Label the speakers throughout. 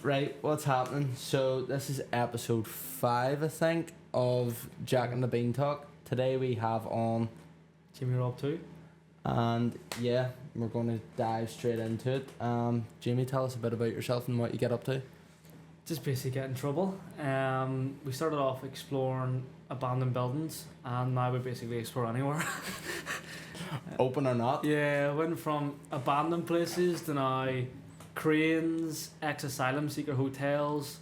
Speaker 1: Right, what's happening? So this is episode 5, I think, of Jack and the Bean Talk. Today we have on
Speaker 2: JamieRob2.
Speaker 1: and yeah, we're going to dive straight into it. Jamie, tell us a bit about yourself and what you get up to.
Speaker 2: Just basically get in trouble. We started off exploring abandoned buildings, and now we basically explore anywhere.
Speaker 1: Open or not?
Speaker 2: Yeah, went from abandoned places to now cranes, ex-asylum seeker hotels,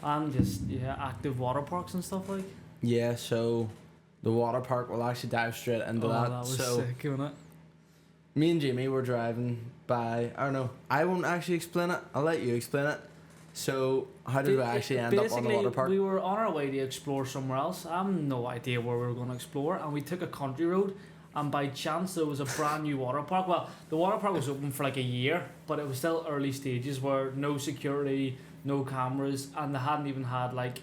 Speaker 2: and just active water parks and stuff like.
Speaker 1: Yeah, so the water park, we'll actually dive straight into that.
Speaker 2: That was
Speaker 1: So
Speaker 2: sick, wasn't it?
Speaker 1: me and Jamie were driving by, I don't know, I won't actually explain it, I'll let you explain it. So how did we actually end up on the water park?
Speaker 2: We were on our way to explore somewhere else. I have no idea where we were going to explore, and we took a country road, and by chance there was a brand new water park. Well, the water park was open for like a year, but it was still early stages where no security, no cameras, and they hadn't even had like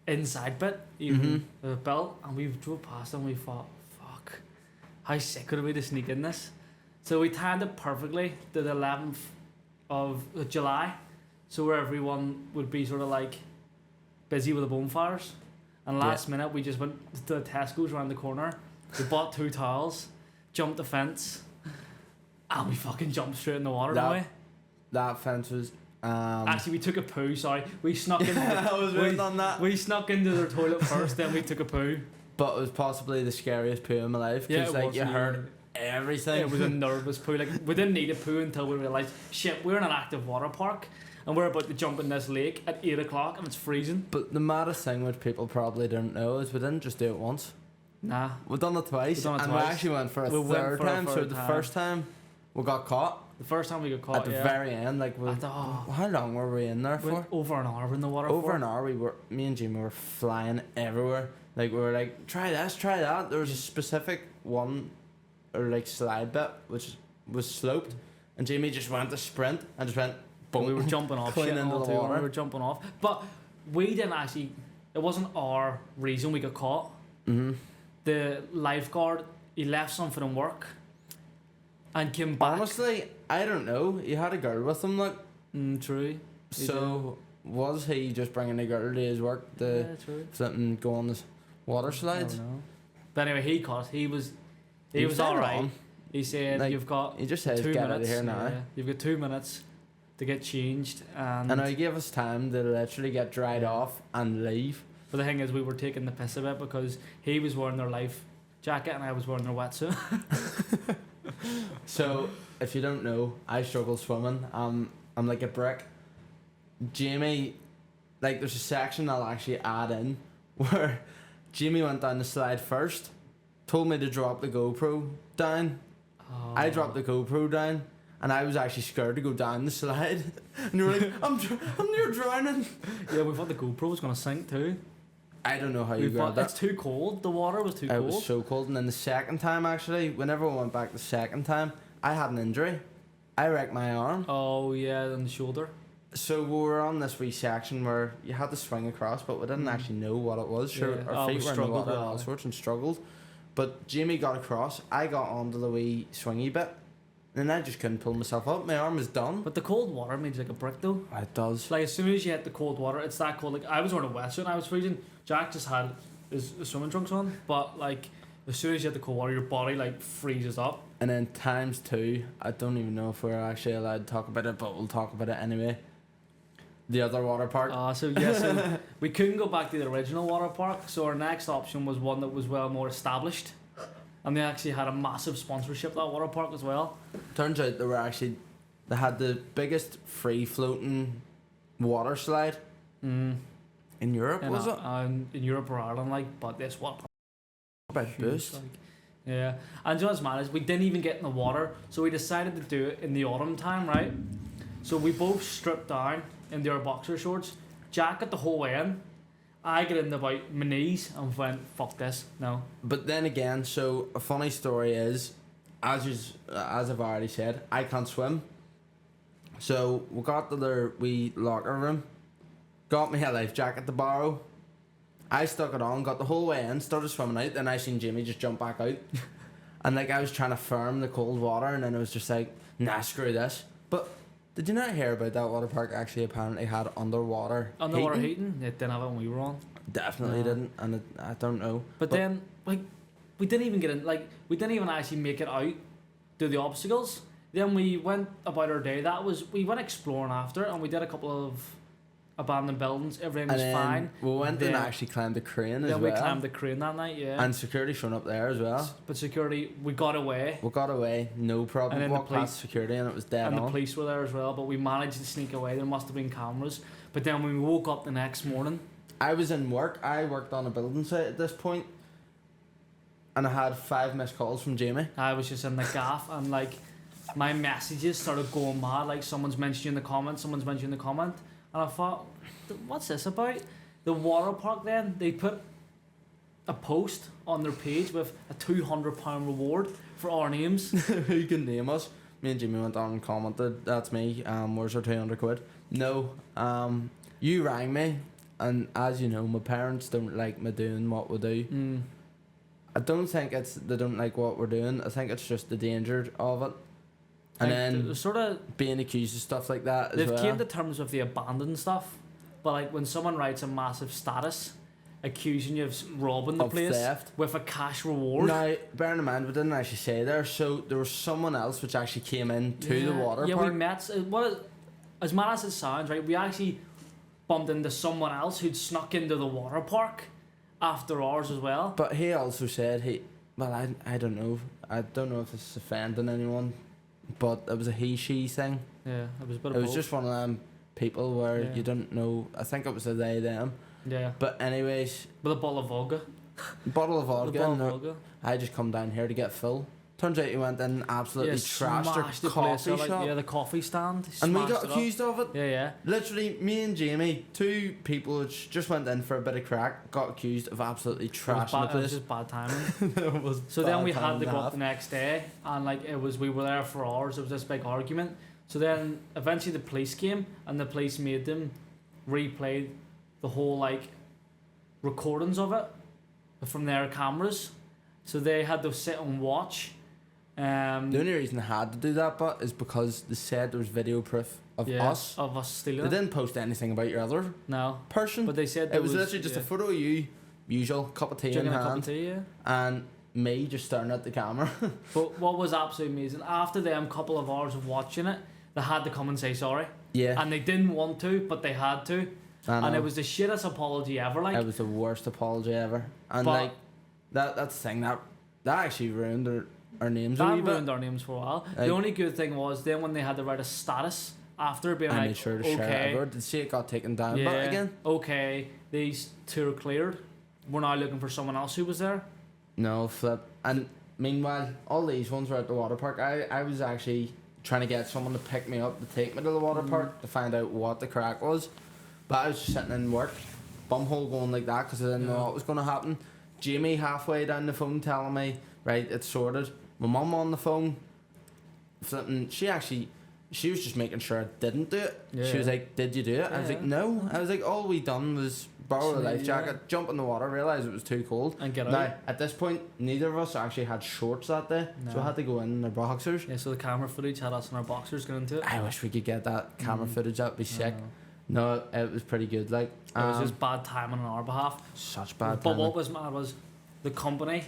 Speaker 2: inside bit even built. And we drove past and we thought, fuck, how sick would it be to sneak in this? So we timed it perfectly to the 11th of July, so where everyone would be sort of like busy with the bonfires. And last minute we just went to the Tesco's around the corner. We bought 2 towels, jumped the fence, and we fucking jumped straight in the water.
Speaker 1: That fence was
Speaker 2: Actually, we took a poo. Sorry, we snuck in.
Speaker 1: I was waiting on that.
Speaker 2: We snuck into their toilet first, then we took a poo.
Speaker 1: But it was possibly the scariest poo in my life because you heard everything.
Speaker 2: It was a nervous poo. Like, we didn't need a poo until we realised, shit, we're in an active water park and we're about to jump in this lake at 8 o'clock and it's freezing.
Speaker 1: But the maddest thing, which people probably don't know, is we didn't just do it once.
Speaker 2: Nah.
Speaker 1: We've done it twice. We actually went for a third time. So the first time we got caught.
Speaker 2: The first time we got caught
Speaker 1: at the very end, like how long were we in there for?
Speaker 2: Over an hour in the water.
Speaker 1: Over an hour. Me and Jimmy were flying everywhere. Like we were like, try this, try that. There was a specific one, or like slide bit which was sloped, and Jimmy just went to sprint and just went boom.
Speaker 2: We were jumping off shit
Speaker 1: into the water.
Speaker 2: We were jumping off, but we didn't actually. It wasn't our reason we got caught. The lifeguard, he left something in work and came back.
Speaker 1: Honestly, I don't know. He had a girl with him, like.
Speaker 2: True.
Speaker 1: So was he just bringing a girl to his work to flip and go on this water slides?
Speaker 2: I don't know. But anyway, he caught. He was alright. He said, like, you've got.
Speaker 1: He just says,
Speaker 2: 2
Speaker 1: get
Speaker 2: minutes.
Speaker 1: out of here now.
Speaker 2: Yeah, you've got 2 minutes to get changed, and
Speaker 1: he gave us time to literally get dried off and leave.
Speaker 2: But the thing is, we were taking the piss a bit because he was wearing their life jacket and I was wearing their wetsuit.
Speaker 1: So, if you don't know, I struggle swimming. I'm like a brick. Jamie, like there's a section I'll actually add in where Jamie went down the slide first, told me to drop the GoPro down. I dropped the GoPro down, and I was actually scared to go down the slide. And you were like, I'm near drowning.
Speaker 2: Yeah, we thought the GoPro was going to sink too.
Speaker 1: I don't know how you got that.
Speaker 2: It's too cold. The water was too cold.
Speaker 1: It was so cold. And then the second time, actually, whenever we went back the second time, I had an injury. I wrecked my arm.
Speaker 2: Oh, yeah, on the shoulder.
Speaker 1: So we were on this wee section where you had to swing across, but we didn't actually know what it was. Sure, our feet were in the water and all sorts and struggled. But Jamie got across. I got onto the wee swingy bit. And I just couldn't pull myself up. My arm was done.
Speaker 2: But the cold water made you like a brick though.
Speaker 1: It does.
Speaker 2: Like as soon as you hit the cold water, it's that cold. Like I was wearing a wetsuit and I was freezing. Jack just had his swimming trunks on. But like as soon as you hit the cold water, your body like freezes up.
Speaker 1: And then times 2, I don't even know if we're actually allowed to talk about it, but we'll talk about it anyway. The other water park.
Speaker 2: So we couldn't go back to the original water park. So our next option was one that was well more established. And they actually had a massive sponsorship, that water park as well.
Speaker 1: Turns out they had the biggest free floating water slide in Europe, was it?
Speaker 2: In Europe or Ireland, like, but this water park.
Speaker 1: About boost.
Speaker 2: Like, yeah. And you know what's mad is we didn't even get in the water, so we decided to do it in the autumn time, right? So we both stripped down into our boxer shorts, Jack got the whole way in. I get in about my knees and went, fuck this, no.
Speaker 1: But then again, so a funny story is, as I've already said, I can't swim. So we got to their wee locker room, got me a life jacket to borrow. I stuck it on, got the whole way in, started swimming out, then I seen Jimmy just jump back out. And like I was trying to firm the cold water, and then it was just like, nah, screw this. But Did you not hear about that water park actually apparently had underwater
Speaker 2: heating? It didn't have it when we were on.
Speaker 1: Definitely didn't, and I don't know.
Speaker 2: But then, like, we didn't even get in, like, we didn't even actually make it out, do the obstacles. Then we went about our day. We went exploring after, and we did a couple of abandoned buildings. Everything was fine.
Speaker 1: We went and actually climbed the crane as well.
Speaker 2: Then we climbed the crane that night, yeah.
Speaker 1: And security showed up there as well.
Speaker 2: But security, we got away.
Speaker 1: We got away, no problem.
Speaker 2: And then
Speaker 1: Walked past security and it was dead
Speaker 2: and
Speaker 1: on.
Speaker 2: the police were there as well, but we managed to sneak away. There must have been cameras. But then when we woke up the next morning...
Speaker 1: I was in work. I worked on a building site at this point, and I had 5 missed calls from Jamie.
Speaker 2: I was just in the gaff, and like my messages started going mad. Like someone's mentioned you in the comment, and I thought, what's this about? The water park. Then they put a post on their page with a £200 reward for our names.
Speaker 1: Who can name us? Me and Jamie went on and commented, "That's me. Where's our £200?" No. You rang me, and as you know, my parents don't like me doing what we do. I don't think they don't like what we're doing. I think it's just the danger of it. And then
Speaker 2: sort of
Speaker 1: being accused of stuff like that as well.
Speaker 2: They've came to terms with the abandoned stuff, but like when someone writes a massive status accusing you of robbing the place
Speaker 1: theft
Speaker 2: with a cash reward.
Speaker 1: Now, bearing in mind, we didn't actually say there, so there was someone else which actually came in to the water park.
Speaker 2: Yeah, we met. As mad as it sounds, right? We actually bumped into someone else who'd snuck into the water park after ours as well.
Speaker 1: But he also said I don't know. I don't know if this is offending anyone, but it was a he-she thing.
Speaker 2: Yeah, it was a bit of
Speaker 1: It was
Speaker 2: both.
Speaker 1: just one of them people where you don't know. I think it was a they, them.
Speaker 2: Yeah.
Speaker 1: But anyways...
Speaker 2: With a bottle of vodka.
Speaker 1: Bottle of vodka.
Speaker 2: Vodka.
Speaker 1: I just come down here to get full. Turns out he went in and absolutely trashed the coffee shop.
Speaker 2: Yeah, the coffee stand.
Speaker 1: And we got accused of it.
Speaker 2: Yeah.
Speaker 1: Literally, me and Jamie, 2 people which just went in for a bit of crack, got accused of absolutely trashing the place.
Speaker 2: It was just bad timing.
Speaker 1: It was
Speaker 2: so
Speaker 1: bad
Speaker 2: then we had to go
Speaker 1: half.
Speaker 2: up the next day, and like we were there for hours. It was this big argument. So then eventually the police came, and the police made them replay the whole like recordings of it from their cameras. So they had to sit and watch.
Speaker 1: The only reason I had to do that, but is because they said there was video proof of us.
Speaker 2: Of us stealing.
Speaker 1: They didn't post anything about your other person.
Speaker 2: But they said
Speaker 1: it was literally just a photo of you, usual cup of tea in hand,
Speaker 2: a cup of tea,
Speaker 1: and me just staring at the camera.
Speaker 2: But what was absolutely amazing, after them couple of hours of watching it, they had to come and say sorry.
Speaker 1: Yeah.
Speaker 2: And they didn't want to, but they had to. And it was the shittest apology ever. Like
Speaker 1: it was the worst apology ever. And like that's the thing that actually ruined our names.
Speaker 2: That ruined our names for a while.
Speaker 1: Like,
Speaker 2: the only good thing was then when they had to write a status after being
Speaker 1: I made sure to share it everywhere. Did see it got taken down, but again,
Speaker 2: okay, these 2 are cleared. We're now looking for someone else who was there.
Speaker 1: No flip. And meanwhile, all these ones were at the water park. I was actually trying to get someone to pick me up to take me to the water park to find out what the crack was. But I was just sitting in work, bumhole going like that because I didn't know what was going to happen. Jamie halfway down the phone telling me, right, it's sorted. My mum on the phone, flipping. She was just making sure I didn't do it.
Speaker 2: Yeah.
Speaker 1: She was like, "Did you do it?" I was like, "No." I was like, "All we done was borrow a life jacket, jump in the water, realise it was too cold,
Speaker 2: and get out."
Speaker 1: Now, at this point, neither of us actually had shorts that day, so I had to go in our boxers.
Speaker 2: Yeah, so the camera footage had us in our boxers going into it.
Speaker 1: I wish we could get that camera footage. That'd be sick. No, it was pretty good. Like
Speaker 2: it was just bad timing on our behalf.
Speaker 1: Such bad timing.
Speaker 2: But what was mad was the company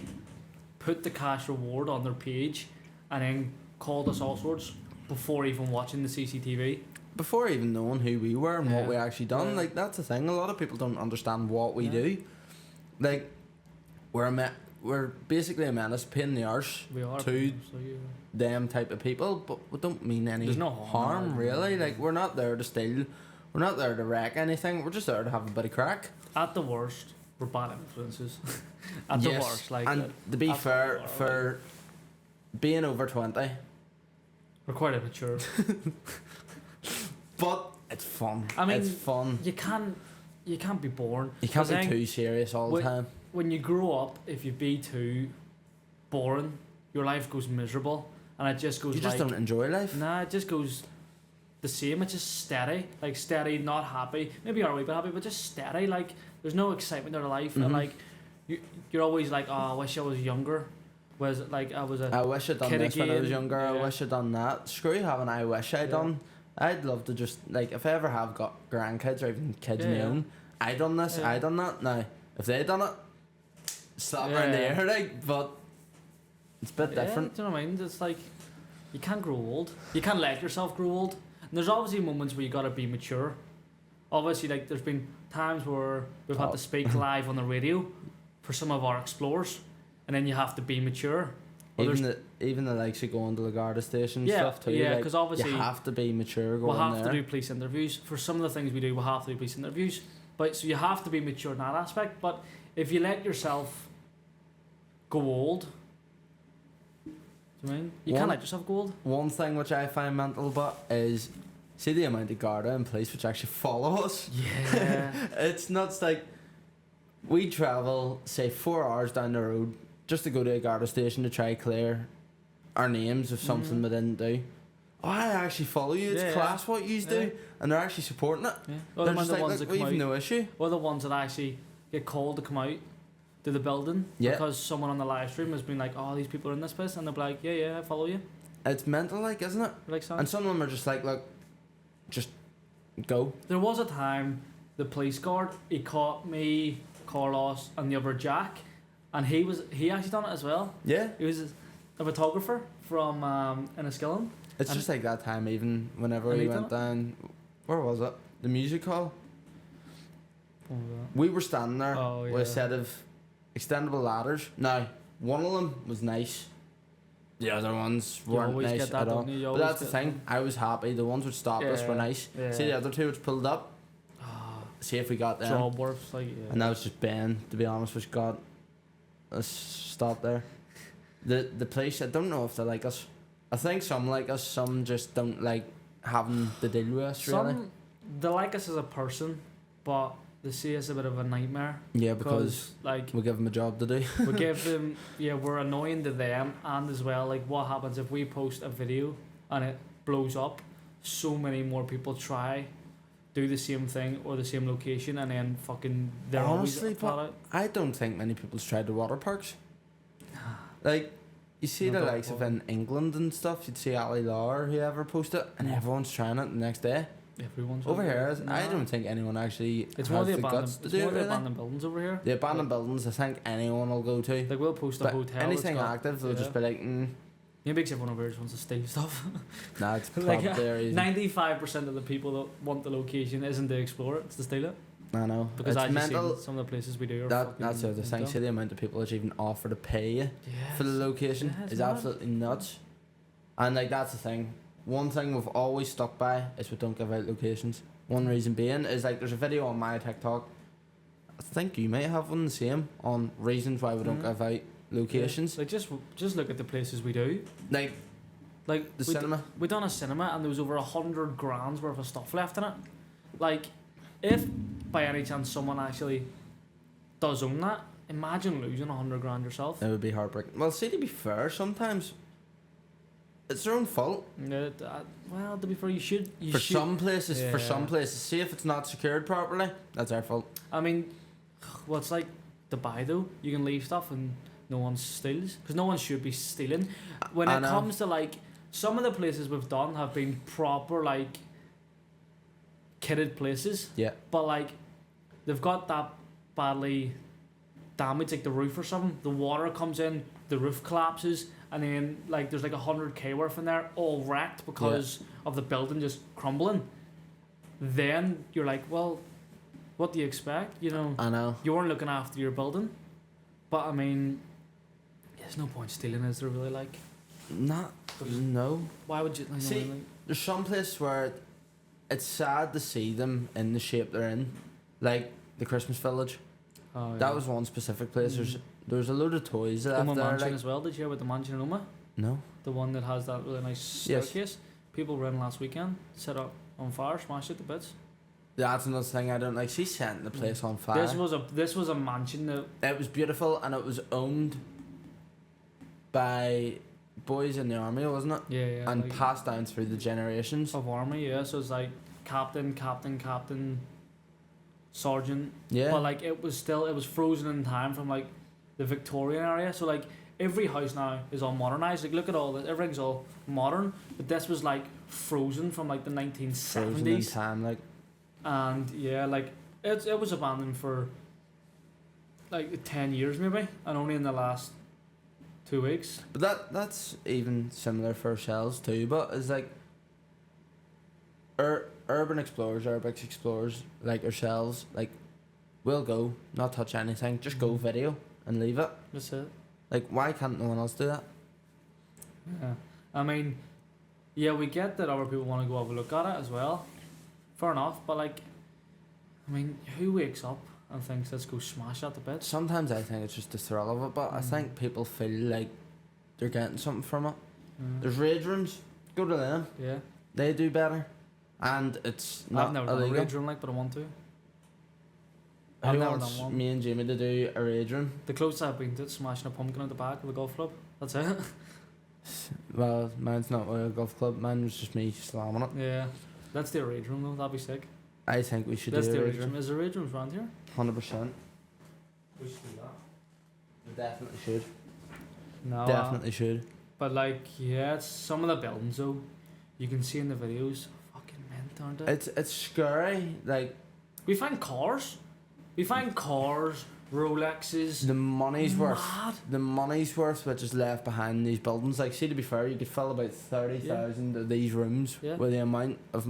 Speaker 2: put the cash reward on their page and then called us all sorts before even watching the CCTV.
Speaker 1: Before even knowing who we were and what we actually done. Like that's the thing. A lot of people don't understand what we do. Like we're basically a menace, pain in the arse to them type of people, but we don't mean any harm really. Like we're not there to steal. We're not there to wreck anything. We're just there to have a bit of crack.
Speaker 2: At the worst, we're bad influences. At the worst, like.
Speaker 1: And to be fair, for being over 20,
Speaker 2: we're quite immature.
Speaker 1: But it's fun.
Speaker 2: I mean,
Speaker 1: it's fun.
Speaker 2: You can't be boring.
Speaker 1: You can't be too serious all the time.
Speaker 2: When you grow up, if you be too boring, your life goes miserable, and it just goes.
Speaker 1: You just don't enjoy life.
Speaker 2: Nah, it just goes the same. It's just steady, like steady, not happy. Maybe you're a wee bit happy, but just steady. Like there's no excitement in life, and like you're always like, oh, I wish I was younger. Was like I wish I'd done
Speaker 1: this when I was younger.
Speaker 2: Yeah.
Speaker 1: I wish I'd done that. Screw having I wish I'd done. I'd love to just, like, if I ever have got grandkids or even kids of my own, I done this, I done that. Now, if they done it, slap around the air, like, but it's a bit different.
Speaker 2: Do you know what I mean? It's like, you can't grow old. You can't let yourself grow old. And there's obviously moments where you gotta be mature. Obviously, like, there's been times where we've had to speak live on the radio for some of our explorers, and then you have to be mature.
Speaker 1: Even the likes of going to the Garda station and stuff too.
Speaker 2: Yeah,
Speaker 1: like,
Speaker 2: because obviously
Speaker 1: you have to be mature going
Speaker 2: we'll have
Speaker 1: there.
Speaker 2: to do police interviews. For some of the things we do, we'll have to do police interviews. But so you have to be mature in that aspect. But if you let yourself go old, do you mean? You can't let yourself go old.
Speaker 1: One thing which I find mental but is, see the amount of Garda and police which actually follow us.
Speaker 2: Yeah.
Speaker 1: It's nuts. Like, we travel, say, 4 hours down the road just to go to a Garda station to try clear our names of something we didn't do. Oh, I actually follow you. It's class what you do, and they're actually supporting it.
Speaker 2: Yeah.
Speaker 1: They're just like, look, we've no issue.
Speaker 2: Or the ones that actually get called to come out to the building because someone on the live stream has been like, "Oh, these people are in this place," and they're like, "Yeah, I follow you."
Speaker 1: It's mental, like, isn't it?
Speaker 2: Like,
Speaker 1: and some of them are just like, look, just go.
Speaker 2: There was a time the police guard, he caught me, Carlos, and the other Jack, and he actually done it as well.
Speaker 1: Yeah.
Speaker 2: He was a photographer from Enniskillen.
Speaker 1: It's just like that time, even whenever we went down, where was it? The music hall. We were standing there with a set of extendable ladders. Now, one of them was nice. The other ones weren't nice at all. But that's the thing. I was happy. The ones which stopped us were nice. Yeah. See the other two which pulled up. See if we got them.
Speaker 2: Job works, like,
Speaker 1: and that was just Ben, to be honest, which got us stopped there. The police, I don't know if they like us. I think some like us, some just don't like having to deal with us, really.
Speaker 2: Some, they like us as a person, but they see us a bit of a nightmare.
Speaker 1: Yeah, because
Speaker 2: like,
Speaker 1: we give them a job to do.
Speaker 2: We give them, we're annoying to them, and as well, like, what happens if we post a video and it blows up, so many more people try do the same thing or the same location, and then fucking they're
Speaker 1: honestly,
Speaker 2: but
Speaker 1: I don't think many people's tried the water parks. Like, you see the likes of in England and stuff, you'd see Ali Law or whoever post it, and everyone's trying it the next day.
Speaker 2: Everyone's
Speaker 1: over here. I don't think anyone actually
Speaker 2: it's
Speaker 1: has
Speaker 2: more the
Speaker 1: guts to do it. It's more
Speaker 2: the abandoned buildings over here.
Speaker 1: The abandoned buildings, I think anyone will go to.
Speaker 2: Like, we'll post a hotel.
Speaker 1: Anything active, they'll just be like,
Speaker 2: It makes everyone over here just wants to steal stuff.
Speaker 1: Nah, it's
Speaker 2: like,
Speaker 1: there.
Speaker 2: 95% of the people that want the location isn't to explore it, it's to steal it.
Speaker 1: I know.
Speaker 2: Because
Speaker 1: it's mental.
Speaker 2: Some of the places we do are
Speaker 1: that's the other thing. See the amount of people that even offer to pay you for the location is absolutely nuts. And like, that's the thing. One thing we've always stuck by is we don't give out locations. One reason being is, like, there's a video on my TikTok. I think you might have one the same on reasons why we don't give out locations.
Speaker 2: Like, just look at the places we do.
Speaker 1: Like the cinema.
Speaker 2: We done a cinema and there was over 100 grand's worth of stuff left in it. Like, if by any chance someone actually does own that, imagine losing 100 grand yourself.
Speaker 1: It would be heartbreaking. Well, see, to be fair, sometimes it's their own fault.
Speaker 2: Well, to be fair, you should.
Speaker 1: Some places, see if it's not secured properly, that's their fault.
Speaker 2: I mean, well, it's like Dubai though. You can leave stuff and no one steals, because no one should be stealing. When it comes to, like, some of the places we've done have been proper, like, kitted places. Yeah. But, like, they've got that badly damaged, like the roof or something. The water comes in, the roof collapses, and then, like, there's like 100k worth in there, all wrecked because of the building just crumbling. Then you're like, well, what do you expect? You know,
Speaker 1: I know.
Speaker 2: You weren't looking after your building. But I mean, there's no point stealing, is there really? Like,
Speaker 1: no.
Speaker 2: Why would you?
Speaker 1: See, there's some places where it's sad to see them in the shape they're in, like the Christmas Village. Oh, yeah. That was one specific place. There's a load of toys left
Speaker 2: Oma
Speaker 1: there.
Speaker 2: Mansion,
Speaker 1: like,
Speaker 2: as well. Did you hear about the mansion in Oma?
Speaker 1: No.
Speaker 2: The one that has that really nice staircase. Yes. People were in last weekend, set up on fire, smashed it to bits.
Speaker 1: That's another thing I don't like. She set the place on fire.
Speaker 2: This was a mansion that
Speaker 1: it was beautiful, and it was owned by boys in the army, wasn't it?
Speaker 2: Yeah.
Speaker 1: And like, passed down through the generations
Speaker 2: of army. Yeah, so it's like captain, sergeant.
Speaker 1: Yeah.
Speaker 2: But like, it was frozen in time from like the Victorian area. So like, every house now is all modernized. Like, look at all this. Everything's all modern. But this was like frozen from like the
Speaker 1: Frozen in
Speaker 2: 1970s.
Speaker 1: time, like.
Speaker 2: And yeah, like it was abandoned for like 10 years maybe, and only in the last 2 weeks.
Speaker 1: But that's even similar for ourselves too. But it's like urban explorers, urbex explorers like ourselves, like we'll go, not touch anything, just go video and leave it.
Speaker 2: That's it.
Speaker 1: Like why can't no one else do that?
Speaker 2: Yeah. I mean, yeah, we get that other people want to go have a look at it as well. Fair enough, but like, I mean, who wakes up and thinks let's go smash at the bits?
Speaker 1: Sometimes I think it's just the thrill of it, but I think people feel like they're getting something from it. There's rage rooms, go to them.
Speaker 2: Yeah.
Speaker 1: They do better, and it's not
Speaker 2: I've never done a
Speaker 1: illegal.
Speaker 2: rage room like, but I want to.
Speaker 1: Who
Speaker 2: I've never
Speaker 1: wants
Speaker 2: done one.
Speaker 1: me and Jamie to do a rage room?
Speaker 2: The closest I've been to it, smashing a pumpkin at the back of a golf club. That's it.
Speaker 1: Well, mine's not a golf club. Mine was just me slamming it.
Speaker 2: Yeah. Let's do a rage room though. That'd be sick.
Speaker 1: I think we should
Speaker 2: Let's
Speaker 1: do
Speaker 2: do
Speaker 1: a
Speaker 2: a
Speaker 1: rage
Speaker 2: rage room.
Speaker 1: room.
Speaker 2: Is there rage rooms around here?
Speaker 1: 100%.
Speaker 2: We should do that.
Speaker 1: We definitely should.
Speaker 2: No.
Speaker 1: Definitely should.
Speaker 2: But like, yeah, it's some of the buildings though, you can see in the videos, fucking mint, aren't they?
Speaker 1: It's scary. Like
Speaker 2: We find cars. We find cars, Rolexes.
Speaker 1: the money's worth.
Speaker 2: Mad.
Speaker 1: The money's worth which is left behind in these buildings. Like, see, to be fair, you could fill about 30,000 of these rooms
Speaker 2: Yeah.
Speaker 1: with the amount of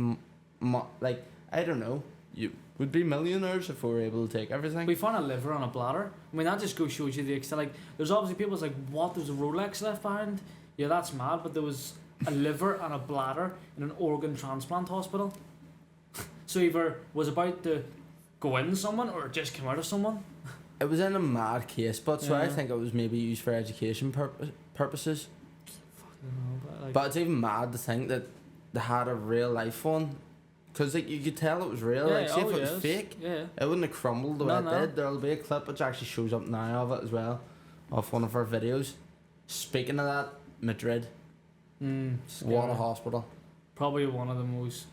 Speaker 1: like, I don't know. You would be millionaires if we were able to take everything.
Speaker 2: We found a liver on a bladder. I mean, that just goes shows you the extent. Like, there's obviously people that's like, what? There's a Rolex left behind? Yeah, that's mad. But there was a liver and a bladder in an organ transplant hospital. So either was about to go in someone or it just came out of someone.
Speaker 1: It was in a mad case, but so I
Speaker 2: Yeah.
Speaker 1: think it was maybe used for education purposes.
Speaker 2: I don't know, but like,
Speaker 1: But it's even mad to think that they had a real life one, because like you could tell it was real.
Speaker 2: yeah,
Speaker 1: Like, see if it was
Speaker 2: yes.
Speaker 1: fake,
Speaker 2: Yeah.
Speaker 1: it wouldn't have crumbled the way
Speaker 2: No,
Speaker 1: it
Speaker 2: no.
Speaker 1: did. There'll be a clip which actually shows up now of it as well, off one of our videos. Speaking of that, Madrid,
Speaker 2: Scary.
Speaker 1: what a hospital.
Speaker 2: Probably one of the most,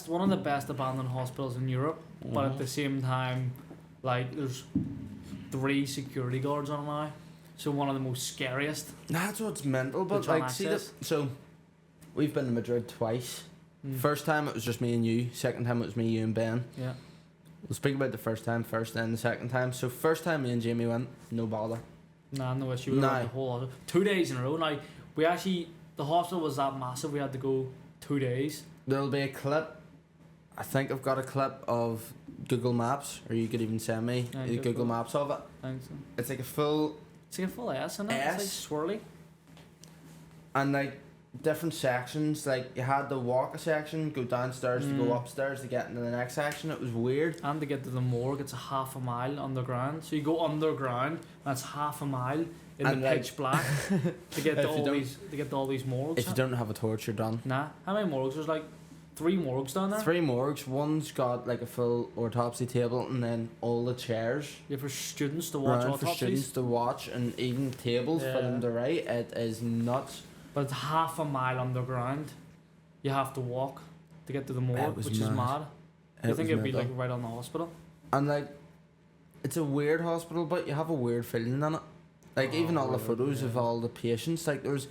Speaker 2: one of the best abandoned hospitals in Europe. But at the same time, like there's 3 security guards on it now, so one of the most scariest.
Speaker 1: That's what's mental. But
Speaker 2: Which one
Speaker 1: like, see that.
Speaker 2: access?
Speaker 1: So, we've been to Madrid twice. First time it was just me and you. Second time it was me, you, and Ben.
Speaker 2: Yeah.
Speaker 1: We'll speak about the first time first, then the second time. So first time me and Jamie went, no bother.
Speaker 2: Nah, no issue. We
Speaker 1: No.
Speaker 2: went the whole hospital 2 days in a row. Now we actually, the hospital was that massive. We had to go 2 days.
Speaker 1: There'll be a clip. I think I've got a clip of Google Maps, or you could even send me
Speaker 2: Yeah,
Speaker 1: the
Speaker 2: go
Speaker 1: Google
Speaker 2: for it.
Speaker 1: Maps of it.
Speaker 2: Thanks.
Speaker 1: It's like a full,
Speaker 2: It's like a full S in it.
Speaker 1: S?
Speaker 2: It's like swirly.
Speaker 1: and like different sections. Like you had to walk a section, go downstairs to go upstairs to get into the next section. It was weird.
Speaker 2: And to get to the morgue, it's a half a mile underground. So you go underground, and that's half a mile in
Speaker 1: And,
Speaker 2: the
Speaker 1: like,
Speaker 2: pitch black to get
Speaker 1: if
Speaker 2: to
Speaker 1: you
Speaker 2: all
Speaker 1: don't-
Speaker 2: these morgues.
Speaker 1: If you don't have a torch, you're done.
Speaker 2: Nah, how many morgues? There's like 3 morgues down there.
Speaker 1: 3 morgues. One's got like a full autopsy table, and then all the chairs
Speaker 2: Yeah, for students to watch
Speaker 1: around for students
Speaker 2: autopsies.
Speaker 1: to watch, and even tables for
Speaker 2: Yeah.
Speaker 1: them to write. It is nuts.
Speaker 2: But it's half a mile underground. You have to walk to get to the morgue,
Speaker 1: was
Speaker 2: which is
Speaker 1: mad.
Speaker 2: mad. I
Speaker 1: It
Speaker 2: think
Speaker 1: was
Speaker 2: it'd be
Speaker 1: mental.
Speaker 2: like right on the hospital.
Speaker 1: And like, it's a weird hospital, but you have a weird feeling in it. Like even all the
Speaker 2: weird,
Speaker 1: photos of
Speaker 2: yeah.
Speaker 1: all the patients, like there was.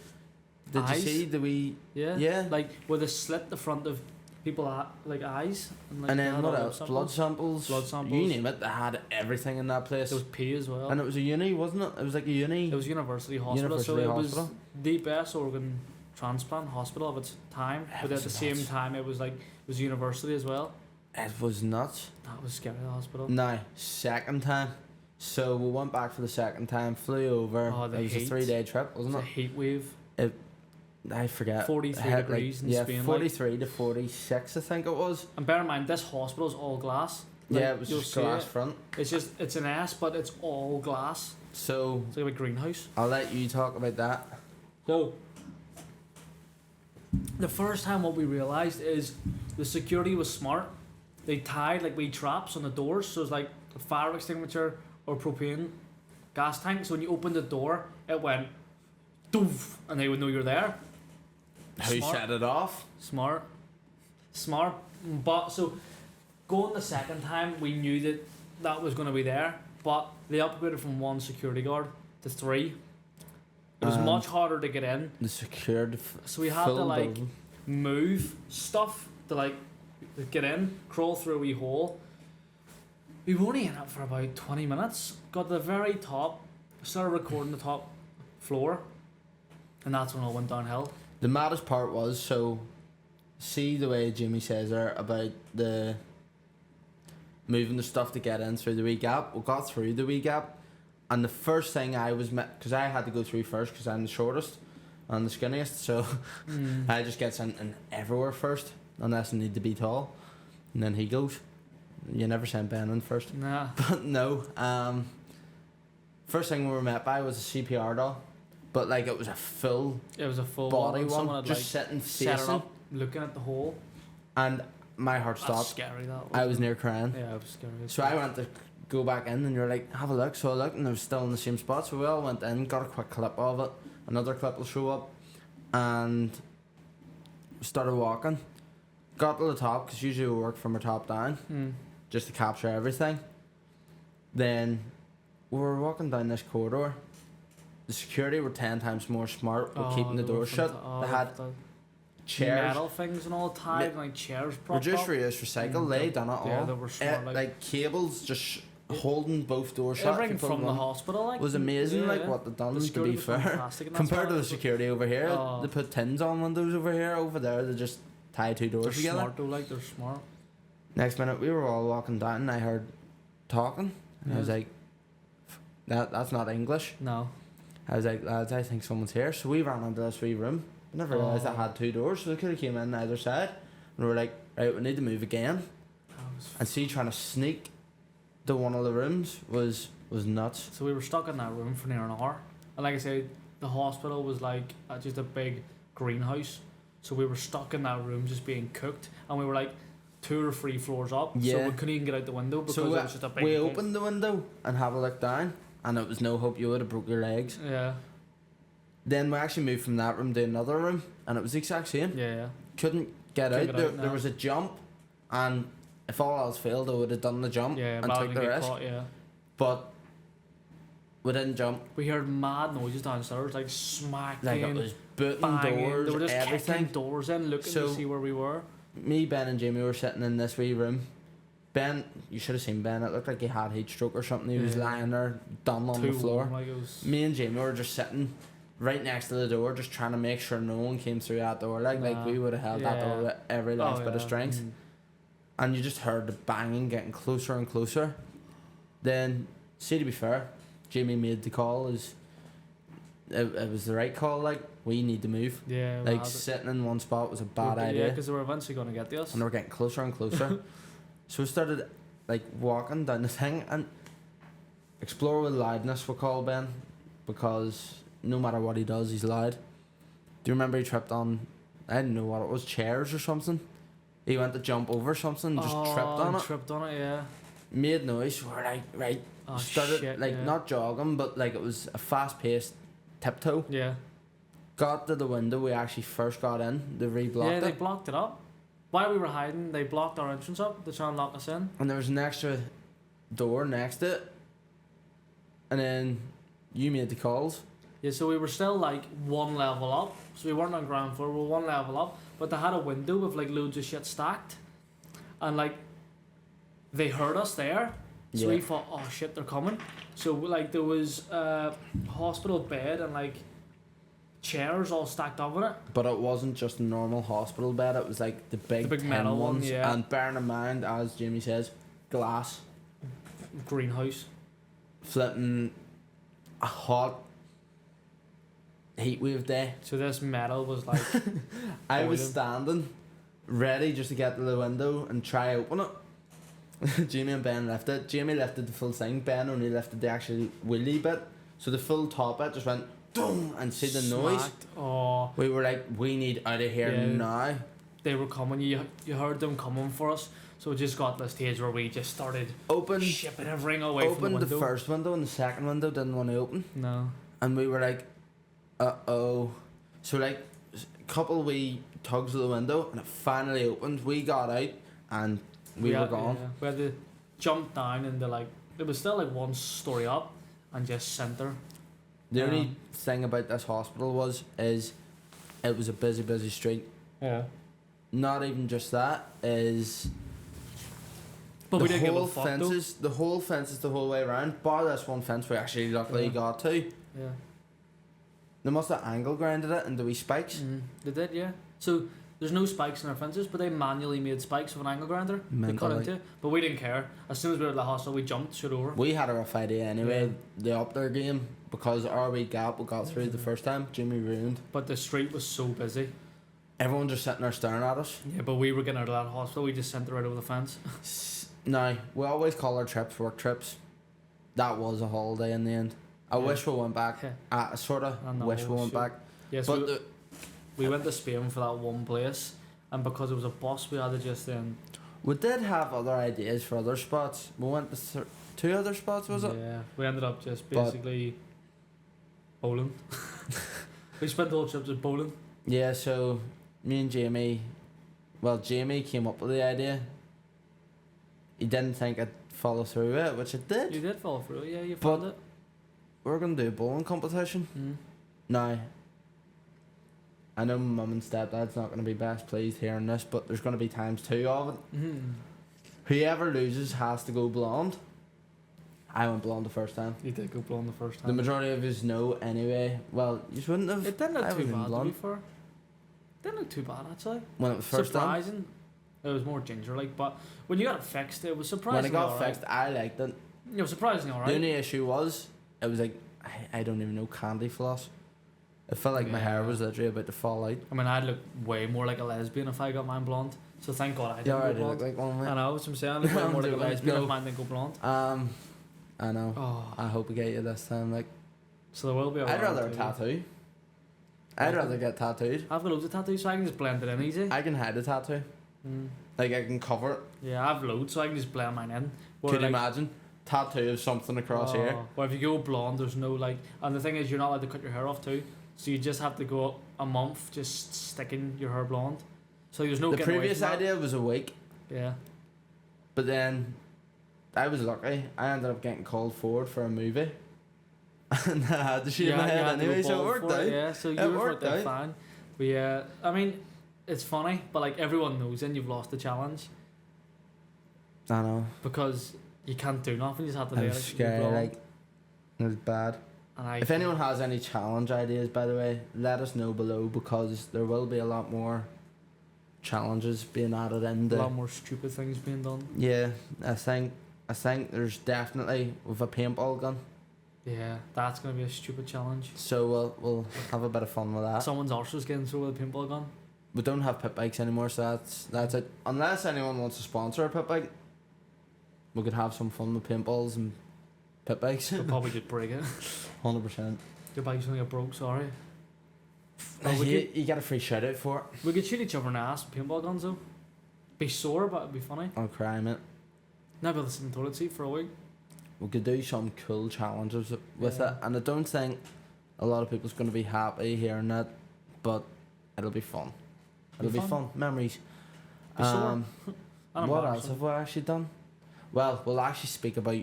Speaker 1: Did
Speaker 2: Eyes?
Speaker 1: you see the wee?
Speaker 2: Yeah.
Speaker 1: Yeah.
Speaker 2: Like where they slit the front of people like eyes. Like,
Speaker 1: And
Speaker 2: they
Speaker 1: then
Speaker 2: had
Speaker 1: what
Speaker 2: all
Speaker 1: else?
Speaker 2: them
Speaker 1: Blood samples.
Speaker 2: Blood samples.
Speaker 1: You name it, they had everything in that place.
Speaker 2: There was pee as well.
Speaker 1: And it was a uni, wasn't it? It was like a uni.
Speaker 2: It was university hospital, so
Speaker 1: University
Speaker 2: it
Speaker 1: hospital.
Speaker 2: was the best organ transplant hospital of its time.
Speaker 1: It
Speaker 2: But
Speaker 1: was
Speaker 2: at the same
Speaker 1: nuts.
Speaker 2: time, it was university as well.
Speaker 1: It was nuts.
Speaker 2: That was scary. The hospital.
Speaker 1: Now, second time. So we went back for the second time, flew over.
Speaker 2: Oh, the
Speaker 1: it was a
Speaker 2: heat.
Speaker 1: 3-day trip,
Speaker 2: It was
Speaker 1: wasn't
Speaker 2: a heat wave.
Speaker 1: it? I forget.
Speaker 2: 43
Speaker 1: It hit,
Speaker 2: degrees in
Speaker 1: yeah,
Speaker 2: Spain, like.
Speaker 1: 43 to 46, I think it was.
Speaker 2: And bear in mind, this hospital's all glass. Like,
Speaker 1: Yeah, it was
Speaker 2: you'll
Speaker 1: just
Speaker 2: see
Speaker 1: glass
Speaker 2: it.
Speaker 1: front.
Speaker 2: It's an S, but it's all glass.
Speaker 1: So
Speaker 2: It's like a greenhouse.
Speaker 1: I'll let you talk about that.
Speaker 2: So, the first time what we realised is the security was smart. They tied like wee traps on the doors, so it's like a fire extinguisher or propane gas tank. So when you opened the door, it went doof, and they would know you're there.
Speaker 1: Who
Speaker 2: Smart.
Speaker 1: set it off?
Speaker 2: Smart. But so going the second time, we knew that was going to be there, but they upgraded from 1 security guard to 3. Which It was much harder to get in.
Speaker 1: The secured.
Speaker 2: So we had to like move stuff to like get in, crawl through a wee hole. We were only in it for about 20 minutes. Got to the very top, started recording the top floor, and that's when it went downhill.
Speaker 1: The maddest part was, so see the way Jamie says there about the moving the stuff to get in through the wee gap. We got through the wee gap, and the first thing I was because I had to go through first because I'm the shortest and the skinniest, so I just get sent in everywhere first unless I need to be tall, and then he goes. You never sent Ben in first.
Speaker 2: Nah.
Speaker 1: But no. First thing we were met by was a CPR doll, but like it was a full.
Speaker 2: It was a full
Speaker 1: body
Speaker 2: one.
Speaker 1: one, just
Speaker 2: like
Speaker 1: sitting
Speaker 2: set
Speaker 1: facing,
Speaker 2: it up, looking at the hole.
Speaker 1: and my heart
Speaker 2: That's
Speaker 1: stopped.
Speaker 2: scary. That was.
Speaker 1: I was near crying.
Speaker 2: Yeah, it was scary.
Speaker 1: So I went to go back in, and you're like, have a look. So I looked, and it was still in the same spot. So we all went in, got a quick clip of it. Another clip will show up, and started walking. Got to the top because usually we work from our top down. Just to capture everything. Then we were walking down this corridor. The security were 10 times more smart with keeping the door shut. They had chairs,
Speaker 2: metal things and all tied, and like chairs propped
Speaker 1: reduce,
Speaker 2: up.
Speaker 1: reuse, recycle. They done it all.
Speaker 2: Yeah, they were smart.
Speaker 1: Like cables just holding both doors shut.
Speaker 2: Everything from the hospital, like,
Speaker 1: was amazing.
Speaker 2: yeah,
Speaker 1: like
Speaker 2: yeah.
Speaker 1: what they done.
Speaker 2: The
Speaker 1: To
Speaker 2: security
Speaker 1: be
Speaker 2: was
Speaker 1: fair,
Speaker 2: fantastic, and that's
Speaker 1: compared
Speaker 2: why
Speaker 1: to the
Speaker 2: it was-
Speaker 1: security over here,
Speaker 2: Oh.
Speaker 1: they put tins on windows over here. Over there, they just tie two doors
Speaker 2: They're
Speaker 1: together.
Speaker 2: smart though, like they're smart.
Speaker 1: Next minute, we were all walking down, and I heard talking, and I was
Speaker 2: Yeah.
Speaker 1: like, "That's not English."
Speaker 2: No.
Speaker 1: I was like, "Lads, I think someone's here." So we ran into this wee room. I never realised I had two doors, so they could have came in either side. And we were like, "Right, we need to move again." And see, trying to sneak to one of the rooms was nuts.
Speaker 2: So we were stuck in that room for near an hour, and like I said, the hospital was like just a big greenhouse. So we were stuck in that room just being cooked, and we were like 2 or 3 floors up. So
Speaker 1: Yeah.
Speaker 2: we couldn't even get out the window because
Speaker 1: So
Speaker 2: it was just a big.
Speaker 1: we opened the window and had a look down, and it was no hope. You would have broke your legs.
Speaker 2: Yeah.
Speaker 1: Then we actually moved from that room to another room, and it was the exact same.
Speaker 2: Yeah.
Speaker 1: Couldn't get
Speaker 2: Couldn't
Speaker 1: out.
Speaker 2: get out,
Speaker 1: There
Speaker 2: no.
Speaker 1: was a jump, and if all else failed, I would have done the jump
Speaker 2: Yeah.
Speaker 1: and
Speaker 2: Rather
Speaker 1: took
Speaker 2: than
Speaker 1: the
Speaker 2: get
Speaker 1: risk.
Speaker 2: caught, yeah.
Speaker 1: But we didn't jump.
Speaker 2: We heard mad noises downstairs, like smacking,
Speaker 1: Like it was booting
Speaker 2: banging.
Speaker 1: doors,
Speaker 2: They were just
Speaker 1: everything.
Speaker 2: kicking doors in, looking
Speaker 1: So-
Speaker 2: to see where we were.
Speaker 1: Me, Ben, and Jamie were sitting in this wee room. Ben, you should have seen Ben. It looked like he had heat stroke or something. He was
Speaker 2: Yeah.
Speaker 1: lying there, done on
Speaker 2: Too
Speaker 1: the floor.
Speaker 2: warm, like it was.
Speaker 1: Me and Jamie were just sitting right next to the door, just trying to make sure no one came through that door. Like
Speaker 2: Nah.
Speaker 1: we would have held that door
Speaker 2: Yeah.
Speaker 1: with every last
Speaker 2: Oh,
Speaker 1: bit of
Speaker 2: yeah.
Speaker 1: strength. And you just heard the banging getting closer and closer. Then, see, to be fair, Jamie made the call. It was the right call. Like, we need to move.
Speaker 2: Yeah.
Speaker 1: Like,
Speaker 2: mad.
Speaker 1: sitting in one spot was a bad
Speaker 2: Yeah,
Speaker 1: idea.
Speaker 2: because they were eventually going to get to us.
Speaker 1: And they were getting closer and closer. So we started, like, walking down the thing and explore with loudness, we call Ben, because no matter what he does, he's loud. Do you remember he tripped on, I didn't know what it was, chairs or something? He went to jump over something and just tripped on it.
Speaker 2: Tripped on it, yeah.
Speaker 1: Made noise. We were like, right.
Speaker 2: Oh,
Speaker 1: Started,
Speaker 2: shit,
Speaker 1: like,
Speaker 2: yeah.
Speaker 1: not jogging, but, like, it was a fast-paced tiptoe.
Speaker 2: Yeah.
Speaker 1: Got to the window we actually first got in. They reblocked
Speaker 2: Yeah, they
Speaker 1: it.
Speaker 2: blocked it up. While we were hiding, they blocked our entrance up to try and lock us in.
Speaker 1: And there was an extra door next to it. And then you made the calls.
Speaker 2: Yeah, so we were still like one level up. So we weren't on ground floor, we were one level up. But they had a window with like loads of shit stacked. And like, they heard us there. So
Speaker 1: Yeah.
Speaker 2: we thought, oh shit, they're coming. So like there was a hospital bed and like chairs all stacked up in it.
Speaker 1: But it wasn't just a normal hospital bed, it was like the big
Speaker 2: big
Speaker 1: tin
Speaker 2: metal one,
Speaker 1: ones.
Speaker 2: yeah.
Speaker 1: And bearing in mind, as Jamie says, glass,
Speaker 2: Greenhouse.
Speaker 1: flipping a hot heat wave day.
Speaker 2: So this metal was like,
Speaker 1: I was
Speaker 2: boiling.
Speaker 1: standing ready just to get to the window and try open it. Jamie and Ben lifted. Jamie lifted the full thing, Ben only lifted the actual wheelie bit. So the full top bit just went boom and see the noise.
Speaker 2: smacked. Oh,
Speaker 1: We were like, we need out of here
Speaker 2: Yeah.
Speaker 1: now.
Speaker 2: they were coming. You heard them coming for us. So it just got to the stage where we just started
Speaker 1: Opened
Speaker 2: shipping everything away from the
Speaker 1: opened
Speaker 2: window.
Speaker 1: the first window and the second window didn't want to open.
Speaker 2: No.
Speaker 1: And we were like, uh-oh. So like a couple wee tugs of the window and it finally opened. We got out and we were
Speaker 2: had-
Speaker 1: gone.
Speaker 2: yeah, we had to jump down into like, it was still like one story up and just center.
Speaker 1: The only thing about this hospital is it was a busy street.
Speaker 2: Yeah.
Speaker 1: Not even just that, is
Speaker 2: But we didn't give a
Speaker 1: whole
Speaker 2: fuck
Speaker 1: fences, the whole fences the whole way around, bar this one fence we actually luckily got to.
Speaker 2: though. Yeah.
Speaker 1: They must have angle grinded it into wee spikes.
Speaker 2: They did, yeah. So there's no spikes in our fences, but they manually made spikes with an angle grinder. They cut
Speaker 1: Mental,
Speaker 2: into it, but we didn't care. As soon as we were at the hospital, we jumped straight over.
Speaker 1: We had a rough idea anyway.
Speaker 2: Yeah.
Speaker 1: They upped their game because our wee gap we got through the first time, Jimmy ruined.
Speaker 2: But the street was so busy.
Speaker 1: Everyone just sitting there staring at us.
Speaker 2: Yeah, but we were getting out of that hospital. We just sent it right over the fence.
Speaker 1: Now, we always call our trips work trips. That was a holiday in the end. I wish we went back.
Speaker 2: Yeah.
Speaker 1: I sort of
Speaker 2: I know,
Speaker 1: wish we went
Speaker 2: sure.
Speaker 1: back.
Speaker 2: Yes,
Speaker 1: But
Speaker 2: we went to Spain for that one place, and because it was a bus, we had to just
Speaker 1: we did have other ideas for other spots. We went to 2 other spots, was it?
Speaker 2: Yeah, we ended up just
Speaker 1: But-
Speaker 2: basically bowling. We spent the whole trip just bowling.
Speaker 1: Yeah, so me and Jamie, well, Jamie came up with the idea. He didn't think I'd follow through with it, which it did.
Speaker 2: You did fall through, yeah, you
Speaker 1: But-
Speaker 2: found it.
Speaker 1: We're going to do a bowling competition. Now, I know my mum and stepdad's not going to be best pleased hearing this, but there's going to be times 2 of it. Whoever loses has to go blonde. I went blonde the first time.
Speaker 2: You did go blonde the first time.
Speaker 1: The majority of us know anyway. Well, you wouldn't have.
Speaker 2: It didn't
Speaker 1: I
Speaker 2: look too
Speaker 1: was in
Speaker 2: bad, to be
Speaker 1: blonde
Speaker 2: fair. Didn't look too bad, actually.
Speaker 1: when it was first done.
Speaker 2: Surprising. It was more ginger-like, but when you got it fixed, it was
Speaker 1: When
Speaker 2: surprisingly
Speaker 1: it got
Speaker 2: alright.
Speaker 1: fixed, I liked it.
Speaker 2: It was surprisingly
Speaker 1: The
Speaker 2: alright.
Speaker 1: only issue was, it was like, I don't even know, candy floss. It felt like my hair
Speaker 2: Yeah.
Speaker 1: was literally about to fall out.
Speaker 2: I mean, I'd look way more like a lesbian if I got mine blonde. So thank God I
Speaker 1: You
Speaker 2: didn't go
Speaker 1: already
Speaker 2: blonde.
Speaker 1: look like one,
Speaker 2: I
Speaker 1: mate.
Speaker 2: know, that's what I'm saying. I look way
Speaker 1: I'm
Speaker 2: more like a
Speaker 1: joking.
Speaker 2: lesbian
Speaker 1: No.
Speaker 2: if mine didn't go blonde.
Speaker 1: I know.
Speaker 2: Oh,
Speaker 1: I hope we get you this time. Like,
Speaker 2: so there will be a
Speaker 1: I'd
Speaker 2: round
Speaker 1: rather a
Speaker 2: two.
Speaker 1: tattoo. I'd rather get tattooed.
Speaker 2: I've got loads of tattoos, so I can just blend it in easy.
Speaker 1: I can hide a tattoo. Like, I can cover it.
Speaker 2: Yeah, I've loads, so I can just blend mine in. Where,
Speaker 1: Could you
Speaker 2: like,
Speaker 1: imagine? Tattoo of something across here.
Speaker 2: Well, if you go blonde, there's no like, and the thing is, you're not allowed to cut your hair off too. So you just have to go a month just sticking your hair blonde. So there's no
Speaker 1: The
Speaker 2: getting away
Speaker 1: previous
Speaker 2: from that.
Speaker 1: idea was a week,
Speaker 2: Yeah.
Speaker 1: but then I was lucky. I ended up getting called forward for a movie. And I had to shave
Speaker 2: Yeah,
Speaker 1: my
Speaker 2: you
Speaker 1: head
Speaker 2: had to go
Speaker 1: anyway, so it
Speaker 2: bald
Speaker 1: worked
Speaker 2: for
Speaker 1: out.
Speaker 2: Yeah, so
Speaker 1: It
Speaker 2: you
Speaker 1: worked
Speaker 2: worked out
Speaker 1: out.
Speaker 2: fine. But yeah, I mean, it's funny, but like everyone knows then you've lost the challenge
Speaker 1: I know.
Speaker 2: because you can't do nothing. You just have to
Speaker 1: I
Speaker 2: do
Speaker 1: was
Speaker 2: it.
Speaker 1: scared, like, it was bad.
Speaker 2: And
Speaker 1: If anyone has any challenge ideas, by the way, let us know below because there will be a lot more challenges being added
Speaker 2: a
Speaker 1: into.
Speaker 2: lot more stupid things being done.
Speaker 1: Yeah, I think there's definitely with a paintball gun,
Speaker 2: Yeah, that's gonna be a stupid challenge.
Speaker 1: so we'll have a bit of fun with that.
Speaker 2: Someone's arse's getting through with a paintball gun.
Speaker 1: We don't have pit bikes anymore, so that's it. Unless anyone wants to sponsor a pit bike, we could have some fun with paintballs and pit bikes.
Speaker 2: They'll probably just break it.
Speaker 1: 100%.
Speaker 2: Your bike's gonna get broke. Sorry. Oh, we
Speaker 1: You get a free shout out for it.
Speaker 2: We could shoot each other in the ass with paintball guns though. Be sore, but it'd be funny.
Speaker 1: I'll cry, mate.
Speaker 2: Now be able to sit in the toilet seat for a week.
Speaker 1: We could do some cool challenges with
Speaker 2: Yeah.
Speaker 1: it, and I don't think a lot of people's going to be happy hearing that, but it'll be fun. It'll be fun. Memories.
Speaker 2: Be sore.
Speaker 1: Um,
Speaker 2: And
Speaker 1: what else
Speaker 2: embarrassing.
Speaker 1: have we actually done? Well, we'll actually speak about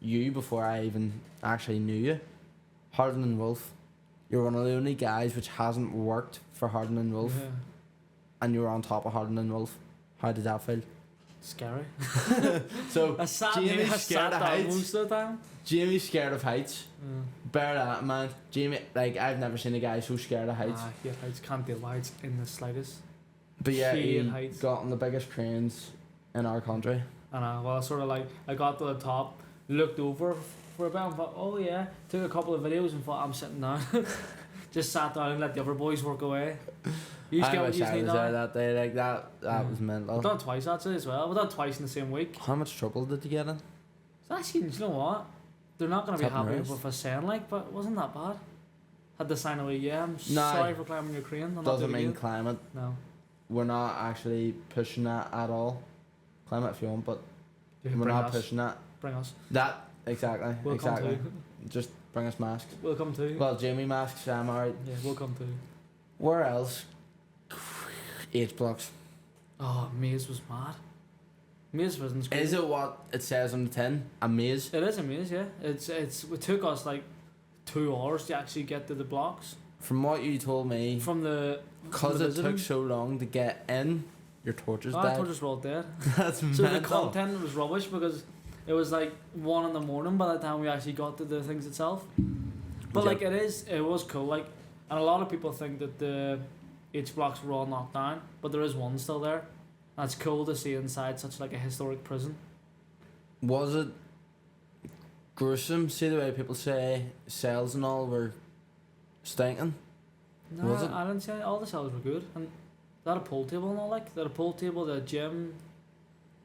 Speaker 1: you before I even actually knew you. Hardin and Wolf. You're one of the only guys which hasn't worked for Hardin and Wolf,
Speaker 2: Yeah.
Speaker 1: and you were on top of Hardin and Wolf. How did that feel?
Speaker 2: Scary.
Speaker 1: So,
Speaker 2: I sat
Speaker 1: Jamie's
Speaker 2: I
Speaker 1: scared
Speaker 2: sat
Speaker 1: of
Speaker 2: down
Speaker 1: heights.
Speaker 2: most of the time.
Speaker 1: Jamie's scared of heights. Bear that in mind. Jamie, like, I've never seen a guy so scared of heights.
Speaker 2: Nah, yeah, heights can't deal with heights in the slightest.
Speaker 1: But yeah,
Speaker 2: hate
Speaker 1: he
Speaker 2: heights.
Speaker 1: got on the biggest cranes in our country.
Speaker 2: And well, I sort of like, I got to the top, looked over for a bit and thought, oh yeah, took a couple of videos and thought, I'm sitting down. Just sat down and let the other boys work away. You just
Speaker 1: I
Speaker 2: get what
Speaker 1: wish
Speaker 2: you
Speaker 1: I
Speaker 2: need
Speaker 1: was there
Speaker 2: now.
Speaker 1: that day. Like, that
Speaker 2: Yeah.
Speaker 1: was mental.
Speaker 2: We've done it twice actually as well. We've done it twice in the same week.
Speaker 1: How much trouble did you get in?
Speaker 2: So actually, you know what? They're not going to be
Speaker 1: Something
Speaker 2: happy
Speaker 1: worse.
Speaker 2: with us saying like, but it wasn't that bad. Had to sign away, yeah, I'm
Speaker 1: Nah.
Speaker 2: sorry for climbing your crane. I'm
Speaker 1: Doesn't
Speaker 2: not doing
Speaker 1: mean
Speaker 2: it again.
Speaker 1: climate.
Speaker 2: No.
Speaker 1: We're not actually pushing that at all. Climb it if you want, but
Speaker 2: You can
Speaker 1: we're
Speaker 2: bring
Speaker 1: not
Speaker 2: us.
Speaker 1: pushing that.
Speaker 2: Bring us.
Speaker 1: That, exactly.
Speaker 2: We'll
Speaker 1: exactly.
Speaker 2: come too.
Speaker 1: Just bring us masks.
Speaker 2: We'll come too.
Speaker 1: Well, Jamie masks, I'm alright.
Speaker 2: Yeah, we'll come too.
Speaker 1: Where else? H blocks.
Speaker 2: Oh, Maze was mad. Maze wasn't great.
Speaker 1: Is it what it says on the tin? A maze?
Speaker 2: It is a maze, yeah. It took us like 2 hours to actually get to the blocks.
Speaker 1: From what you told me,
Speaker 2: From the
Speaker 1: because it took so long to get in, your torches died.
Speaker 2: torches were all dead.
Speaker 1: That's
Speaker 2: So
Speaker 1: mental.
Speaker 2: the content was rubbish because it was like 1 in the morning by the time we actually got to the things itself. But
Speaker 1: Yep.
Speaker 2: like it was cool. Like, and a lot of people think that the H blocks were all knocked down, but there is one still there. And it's cool to see inside such like a historic prison.
Speaker 1: Was it gruesome? See the way people say cells and all were stinking?
Speaker 2: No,
Speaker 1: Was it?
Speaker 2: I didn't say all the cells were good. And they had a pool table and all like. They had a pool table, the gym.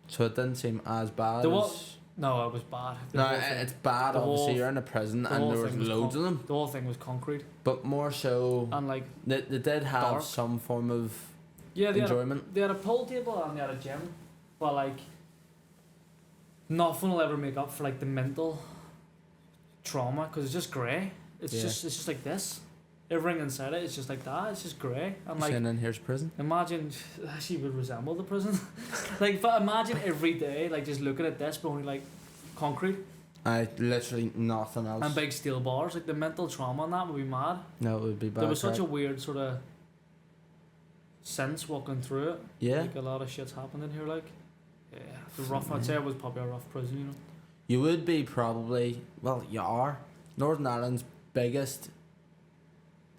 Speaker 1: So it didn't seem as bad
Speaker 2: There
Speaker 1: as...
Speaker 2: was- No, it was bad. The
Speaker 1: No,
Speaker 2: whole thing-
Speaker 1: it's bad,
Speaker 2: the
Speaker 1: obviously.
Speaker 2: whole-
Speaker 1: You're in a prison
Speaker 2: the
Speaker 1: and
Speaker 2: whole
Speaker 1: there was
Speaker 2: thing was
Speaker 1: loads of them.
Speaker 2: the whole thing was concrete.
Speaker 1: But more so,
Speaker 2: And like,
Speaker 1: they did have
Speaker 2: Dark.
Speaker 1: some form of
Speaker 2: yeah,
Speaker 1: enjoyment.
Speaker 2: They had a pool table and they had a gym, but like nothing will ever make up for like the mental trauma because it's just grey. It's
Speaker 1: Yeah.
Speaker 2: just like this. Everything inside it is just like that. It's just grey and like
Speaker 1: Saying in here's prison.
Speaker 2: imagine actually would resemble the prison. Like, but imagine every day like just looking at this, but only like concrete
Speaker 1: I literally nothing else.
Speaker 2: and big steel bars. Like the mental trauma on that would be mad.
Speaker 1: No, it would be bad.
Speaker 2: There was such a
Speaker 1: crack.
Speaker 2: weird sort of sense walking through it.
Speaker 1: Yeah.
Speaker 2: Like a lot of shit's happened in here, like. Yeah, the rough. I'd say it was probably a rough prison, you know.
Speaker 1: You would be probably, well, you are Northern Ireland's biggest,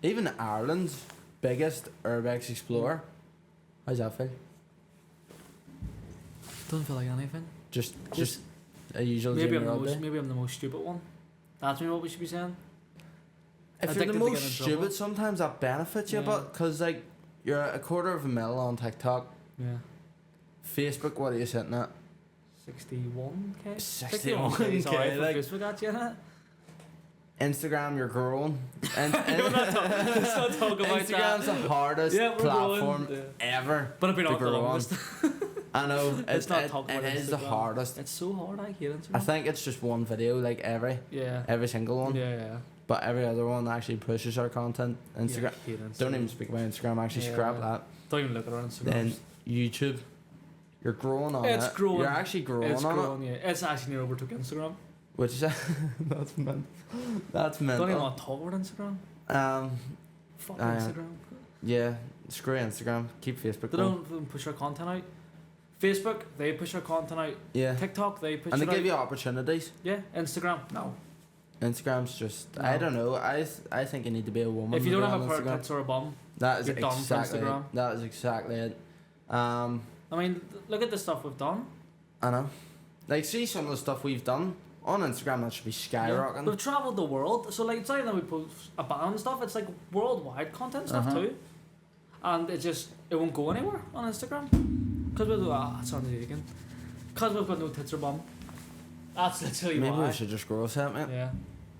Speaker 1: even Ireland's biggest urbex explorer. How's that feel?
Speaker 2: Doesn't feel like anything.
Speaker 1: Just a usual
Speaker 2: Maybe I'm the
Speaker 1: JamieRob2.
Speaker 2: most. Maybe I'm the most stupid one. That's maybe what we should be saying.
Speaker 1: If you're
Speaker 2: Addicted
Speaker 1: the
Speaker 2: to
Speaker 1: most
Speaker 2: getting in trouble.
Speaker 1: stupid, sometimes that benefits you,
Speaker 2: Yeah.
Speaker 1: but because like you're a 250,000 on TikTok,
Speaker 2: Yeah.
Speaker 1: Facebook, what are you sitting at?
Speaker 2: 61k.
Speaker 1: 61K,
Speaker 2: Sorry for
Speaker 1: like-
Speaker 2: Facebook at you. innit?
Speaker 1: Instagram, you're growing. And,
Speaker 2: Let's not talk about
Speaker 1: Instagram's
Speaker 2: that.
Speaker 1: the hardest
Speaker 2: Yeah, we're
Speaker 1: platform
Speaker 2: growing.
Speaker 1: ever.
Speaker 2: But I've been
Speaker 1: to
Speaker 2: on the
Speaker 1: grow on.
Speaker 2: longest.
Speaker 1: I know
Speaker 2: Let's not
Speaker 1: it
Speaker 2: talk about
Speaker 1: is the
Speaker 2: Instagram.
Speaker 1: hardest.
Speaker 2: It's so hard. I hate Instagram.
Speaker 1: I think it's just one video, like
Speaker 2: Yeah.
Speaker 1: every single one.
Speaker 2: Yeah.
Speaker 1: But every other one actually pushes our content. Instagram.
Speaker 2: Yeah, I hate Instagram.
Speaker 1: Don't even speak about Instagram. Actually, scrap
Speaker 2: Yeah.
Speaker 1: that.
Speaker 2: Don't even look at our Instagram.
Speaker 1: Then YouTube. You're growing on
Speaker 2: It's
Speaker 1: it.
Speaker 2: growing.
Speaker 1: You're actually growing
Speaker 2: It's
Speaker 1: on
Speaker 2: growing, yeah. It's actually near overtook Instagram.
Speaker 1: it, which is that's mental. That's
Speaker 2: Don't even
Speaker 1: mental.
Speaker 2: want to talk about Instagram. Fuck
Speaker 1: I,
Speaker 2: Instagram.
Speaker 1: Yeah, screw Instagram. Keep Facebook.
Speaker 2: They
Speaker 1: going.
Speaker 2: don't push our content out. Facebook, they push our content out.
Speaker 1: Yeah,
Speaker 2: TikTok, they push
Speaker 1: and they
Speaker 2: it out.
Speaker 1: give you opportunities.
Speaker 2: Yeah, Instagram, no.
Speaker 1: Instagram's just.
Speaker 2: No.
Speaker 1: I don't know. I think you need to be a woman.
Speaker 2: If you
Speaker 1: to
Speaker 2: don't
Speaker 1: be
Speaker 2: have
Speaker 1: on
Speaker 2: a pair of
Speaker 1: Instagram.
Speaker 2: tits or a bum,
Speaker 1: That is
Speaker 2: you're done for
Speaker 1: exactly.
Speaker 2: Instagram.
Speaker 1: That is exactly it.
Speaker 2: I mean, look at the stuff we've done.
Speaker 1: I know. Like, see some of the stuff we've done on Instagram. That should be skyrocketing.
Speaker 2: We've travelled the world, so like it's not even that we post a band and stuff. It's like worldwide content stuff
Speaker 1: Uh-huh.
Speaker 2: too, and it won't go anywhere on Instagram because we'll do it sounds again because we've got no tits or bum. That's literally
Speaker 1: Maybe
Speaker 2: why.
Speaker 1: we should just grow a set, mate.
Speaker 2: Yeah,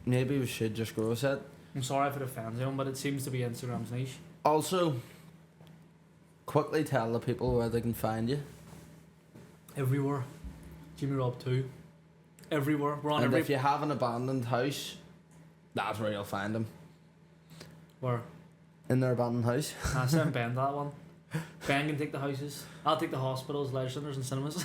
Speaker 1: Maybe we should just grow a set.
Speaker 2: I'm sorry if it offends anyone, but it seems to be Instagram's niche.
Speaker 1: Also, quickly tell the people where they can find you.
Speaker 2: Everywhere, JamieRob2. Everywhere, we're on
Speaker 1: And
Speaker 2: every.
Speaker 1: if you have an abandoned house, that's where you'll find them.
Speaker 2: Where?
Speaker 1: In their abandoned house.
Speaker 2: I sent Ben that one. Ben can take the houses. I'll take the hospitals, leisure centres, and cinemas,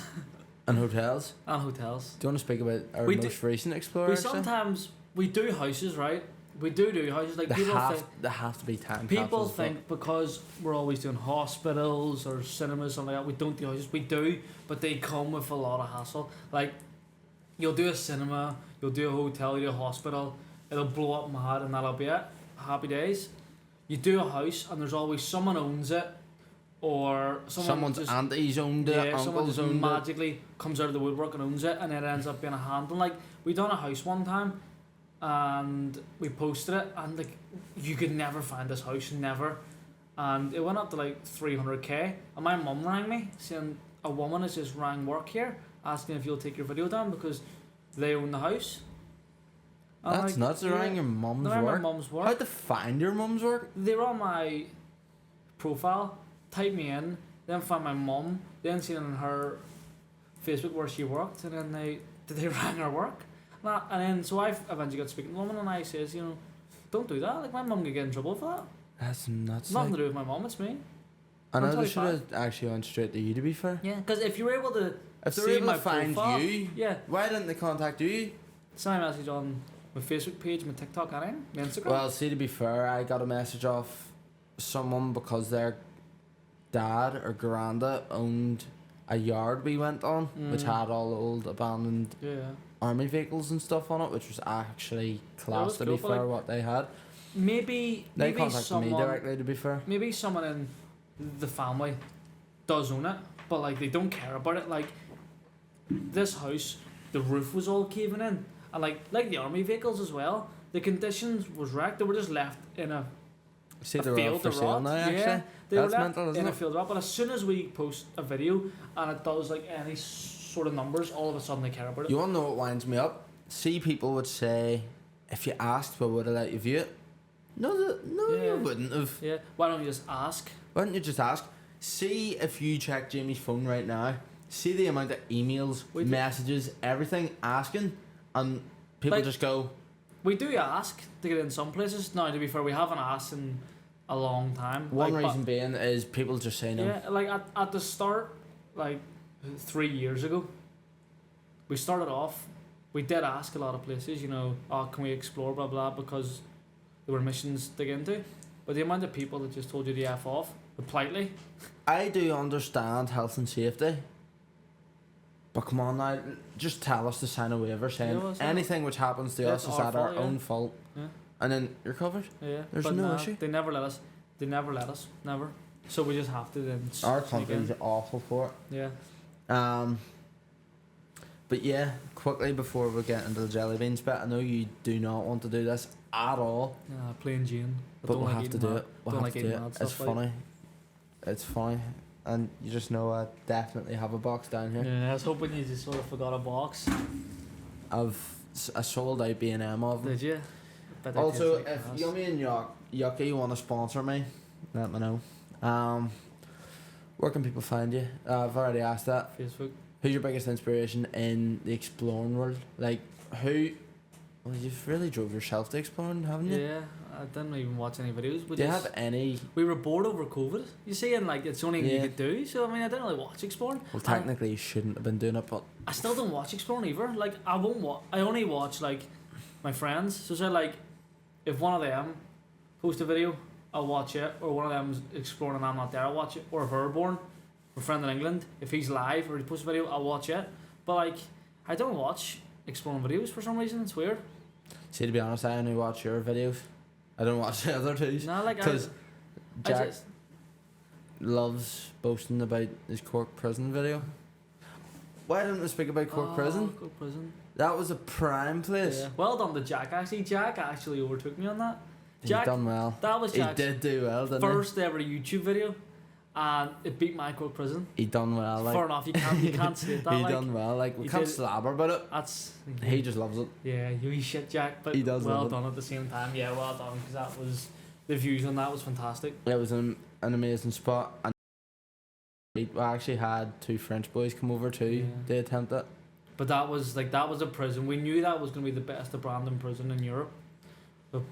Speaker 1: And hotels.
Speaker 2: and hotels.
Speaker 1: Do you want to speak about our
Speaker 2: We
Speaker 1: most recent explorer?
Speaker 2: We
Speaker 1: actually?
Speaker 2: sometimes we do houses, right? We do houses. Like
Speaker 1: They
Speaker 2: people
Speaker 1: have,
Speaker 2: think.
Speaker 1: they have to be time
Speaker 2: People
Speaker 1: capsules, but-
Speaker 2: think because we're always doing hospitals or cinemas, something like that, we don't do houses. We do, but they come with a lot of hassle. Like, you'll do a cinema, you'll do a hotel, you'll do a hospital, it'll blow up mad and that'll be it. Happy days. You do a house and there's always someone owns it, or
Speaker 1: Someone's
Speaker 2: just,
Speaker 1: auntie's owned it,
Speaker 2: yeah, someone
Speaker 1: uncle's
Speaker 2: just
Speaker 1: owned it.
Speaker 2: magically comes out of the woodwork and owns it, and it ends up being a handle. Like, we done a house one time, and we posted it, and like you could never find this house, never, and it went up to like 300k. And my mum rang me saying a woman has just rang work here asking if you'll take your video down because they own the house. And
Speaker 1: That's
Speaker 2: like,
Speaker 1: nuts. They're around your
Speaker 2: They're
Speaker 1: mum's
Speaker 2: around my
Speaker 1: work.
Speaker 2: mum's work.
Speaker 1: How'd they find your mum's work?
Speaker 2: They were on my profile, type me in, then find my mum, then seen on her Facebook where she worked, and then they rang her work. And then so I eventually got speaking to the woman, and I says, you know, don't do that. Like, my mum could get in trouble for that.
Speaker 1: That's nuts.
Speaker 2: It's nothing
Speaker 1: Like,
Speaker 2: to do with my mum, it's me.
Speaker 1: I know
Speaker 2: I'm
Speaker 1: they should
Speaker 2: 25.
Speaker 1: have actually went straight to you, to be fair.
Speaker 2: Yeah, because if you were able to
Speaker 1: If they
Speaker 2: see
Speaker 1: were able
Speaker 2: my
Speaker 1: to find
Speaker 2: profile,
Speaker 1: you,
Speaker 2: yeah,
Speaker 1: why didn't they contact you?
Speaker 2: send me a message on my Facebook page, my TikTok, anything, my Instagram.
Speaker 1: Well, see, to be fair, I got a message off someone because their dad or granda owned a yard we went on, which had all the old abandoned army vehicles and stuff on it, which was actually class, to be
Speaker 2: cool,
Speaker 1: fair, what they had.
Speaker 2: Maybe
Speaker 1: Contacted
Speaker 2: someone,
Speaker 1: me directly, to be fair.
Speaker 2: Maybe someone in the family does own it, but like they don't care about it. Like this house, the roof was all caving in, and like the army vehicles as well, the conditions was wrecked. They were just left in a
Speaker 1: See,
Speaker 2: a
Speaker 1: they're all
Speaker 2: field
Speaker 1: for
Speaker 2: to
Speaker 1: sale
Speaker 2: rot.
Speaker 1: now, actually.
Speaker 2: Yeah, they
Speaker 1: That's
Speaker 2: were left
Speaker 1: mental, isn't
Speaker 2: in a
Speaker 1: it?
Speaker 2: field to rot. But as soon as we post a video and it does like any sort of numbers, all of a sudden they care about it.
Speaker 1: You want to know what winds me up? See, people would say, if you asked, we would have let you view it. No, you wouldn't have.
Speaker 2: Yeah. Why don't you just ask?
Speaker 1: Why don't you just ask? See, if you check Jamie's phone right now, see the amount of emails, messages, everything asking, and people
Speaker 2: Like,
Speaker 1: just go,
Speaker 2: We do ask to get in some places. Now, to be fair, we haven't asked in a long time.
Speaker 1: one
Speaker 2: like,
Speaker 1: reason being is people just say no.
Speaker 2: Yeah, like at the start, like 3 years ago, we started off. We did ask a lot of places, you know, oh, can we explore, blah blah, because there were missions to get into. But the amount of people that just told you to F off, politely.
Speaker 1: I do understand health and safety, but come on now, just tell us to sign a waiver saying
Speaker 2: Yeah, well,
Speaker 1: anything which happens to us is at our own fault,
Speaker 2: Yeah.
Speaker 1: and then you're covered.
Speaker 2: Yeah.
Speaker 1: There's
Speaker 2: but
Speaker 1: no
Speaker 2: nah,
Speaker 1: issue.
Speaker 2: They never let us. They never let us. Never. So we just have to then.
Speaker 1: Our
Speaker 2: sneak
Speaker 1: country's
Speaker 2: in.
Speaker 1: awful for it.
Speaker 2: Yeah.
Speaker 1: But yeah, quickly before we get into the jelly beans bit, I know you do not want to do this at all,
Speaker 2: Plain Jane. I
Speaker 1: but
Speaker 2: don't
Speaker 1: we'll
Speaker 2: like
Speaker 1: have to
Speaker 2: eating
Speaker 1: do
Speaker 2: mad-
Speaker 1: it. We'll
Speaker 2: don't
Speaker 1: have
Speaker 2: like
Speaker 1: to do
Speaker 2: eating
Speaker 1: it.
Speaker 2: mad
Speaker 1: It's
Speaker 2: stuff like-
Speaker 1: funny. It's funny. And you just know I definitely have a box down here.
Speaker 2: Yeah, I was hoping you just sort of forgot a box.
Speaker 1: I sold out B&M of them.
Speaker 2: Did you? Bet they
Speaker 1: Also,
Speaker 2: taste like
Speaker 1: if
Speaker 2: ass.
Speaker 1: Yummy and Yucky want to sponsor me, let me know. Where can people find you? I've already asked that.
Speaker 2: Facebook.
Speaker 1: Who's your biggest inspiration in the exploring world? Like, who... Well, you've really drove yourself to exploring, haven't you?
Speaker 2: Yeah, I didn't even watch any videos.
Speaker 1: Do you have any...
Speaker 2: We were bored over COVID, you see, and like it's the only thing
Speaker 1: Yeah.
Speaker 2: you could do. So I mean, I didn't really watch exploring.
Speaker 1: Well,
Speaker 2: And
Speaker 1: technically, you shouldn't have been doing it, but...
Speaker 2: I still don't watch exploring either. Like I won't watch. I only watch like my friends. So say like, if one of them post a video, I'll watch it. Or one of them's exploring and I'm not there, I'll watch it. Or if Airborne, my friend in England, if he's live or he posts a video, I'll watch it. But like, I don't watch exploring videos for some reason. It's weird.
Speaker 1: See, to be honest, I only watch your videos. I don't watch the other two.
Speaker 2: No, like
Speaker 1: Because
Speaker 2: I
Speaker 1: Jack
Speaker 2: just,
Speaker 1: loves boasting about his Cork prison video. Why didn't we speak about Cork prison?
Speaker 2: Cork prison.
Speaker 1: That was a prime place.
Speaker 2: Yeah. Well done to Jack. Actually, Jack actually overtook me on that.
Speaker 1: He
Speaker 2: Jack,
Speaker 1: done well.
Speaker 2: that was
Speaker 1: He
Speaker 2: Jack's
Speaker 1: did do well, didn't
Speaker 2: first ever YouTube video, and it beat my Cork prison.
Speaker 1: he? He done well. Like,
Speaker 2: Fair enough. You can't say that.
Speaker 1: he
Speaker 2: Like,
Speaker 1: done well. Like, we
Speaker 2: he
Speaker 1: can't
Speaker 2: did-
Speaker 1: slab her about it.
Speaker 2: that's
Speaker 1: He just loves it.
Speaker 2: yeah, you shit, Jack. But
Speaker 1: He does
Speaker 2: well
Speaker 1: love it.
Speaker 2: done at the same time. Yeah, well done, because that was the views on that was fantastic.
Speaker 1: It was an amazing spot. And we actually had two French boys come over too
Speaker 2: Yeah.
Speaker 1: to attempt it.
Speaker 2: But that was a prison. We knew that was going to be the best abandoned prison in Europe.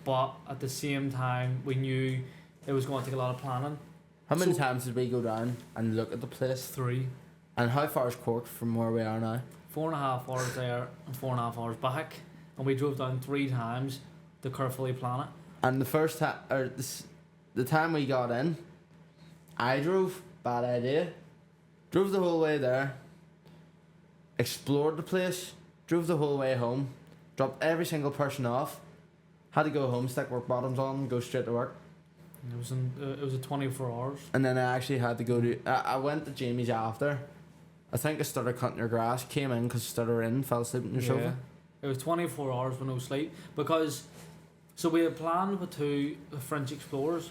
Speaker 2: But at the same time, we knew it was going to take a lot of planning.
Speaker 1: How many
Speaker 2: So-
Speaker 1: times did we go down and look at the place?
Speaker 2: 3,
Speaker 1: And how far is Cork from where we are now?
Speaker 2: 4.5 hours there and 4.5 hours back, and we drove down 3 times to carefully plan it.
Speaker 1: And the first time, or the time we got in, I drove. Bad idea. Drove the whole way there. Explored the place. Drove the whole way home. Dropped every single person off. Had to go home, stick work bottoms on, and go straight to work.
Speaker 2: It was a 24 hours.
Speaker 1: And then I actually had to go to. I went to Jamie's after. I think I started cutting your grass. Came in because started in. Fell asleep on your sofa.
Speaker 2: It was 24 hours with no sleep because, so we had planned with 2 French explorers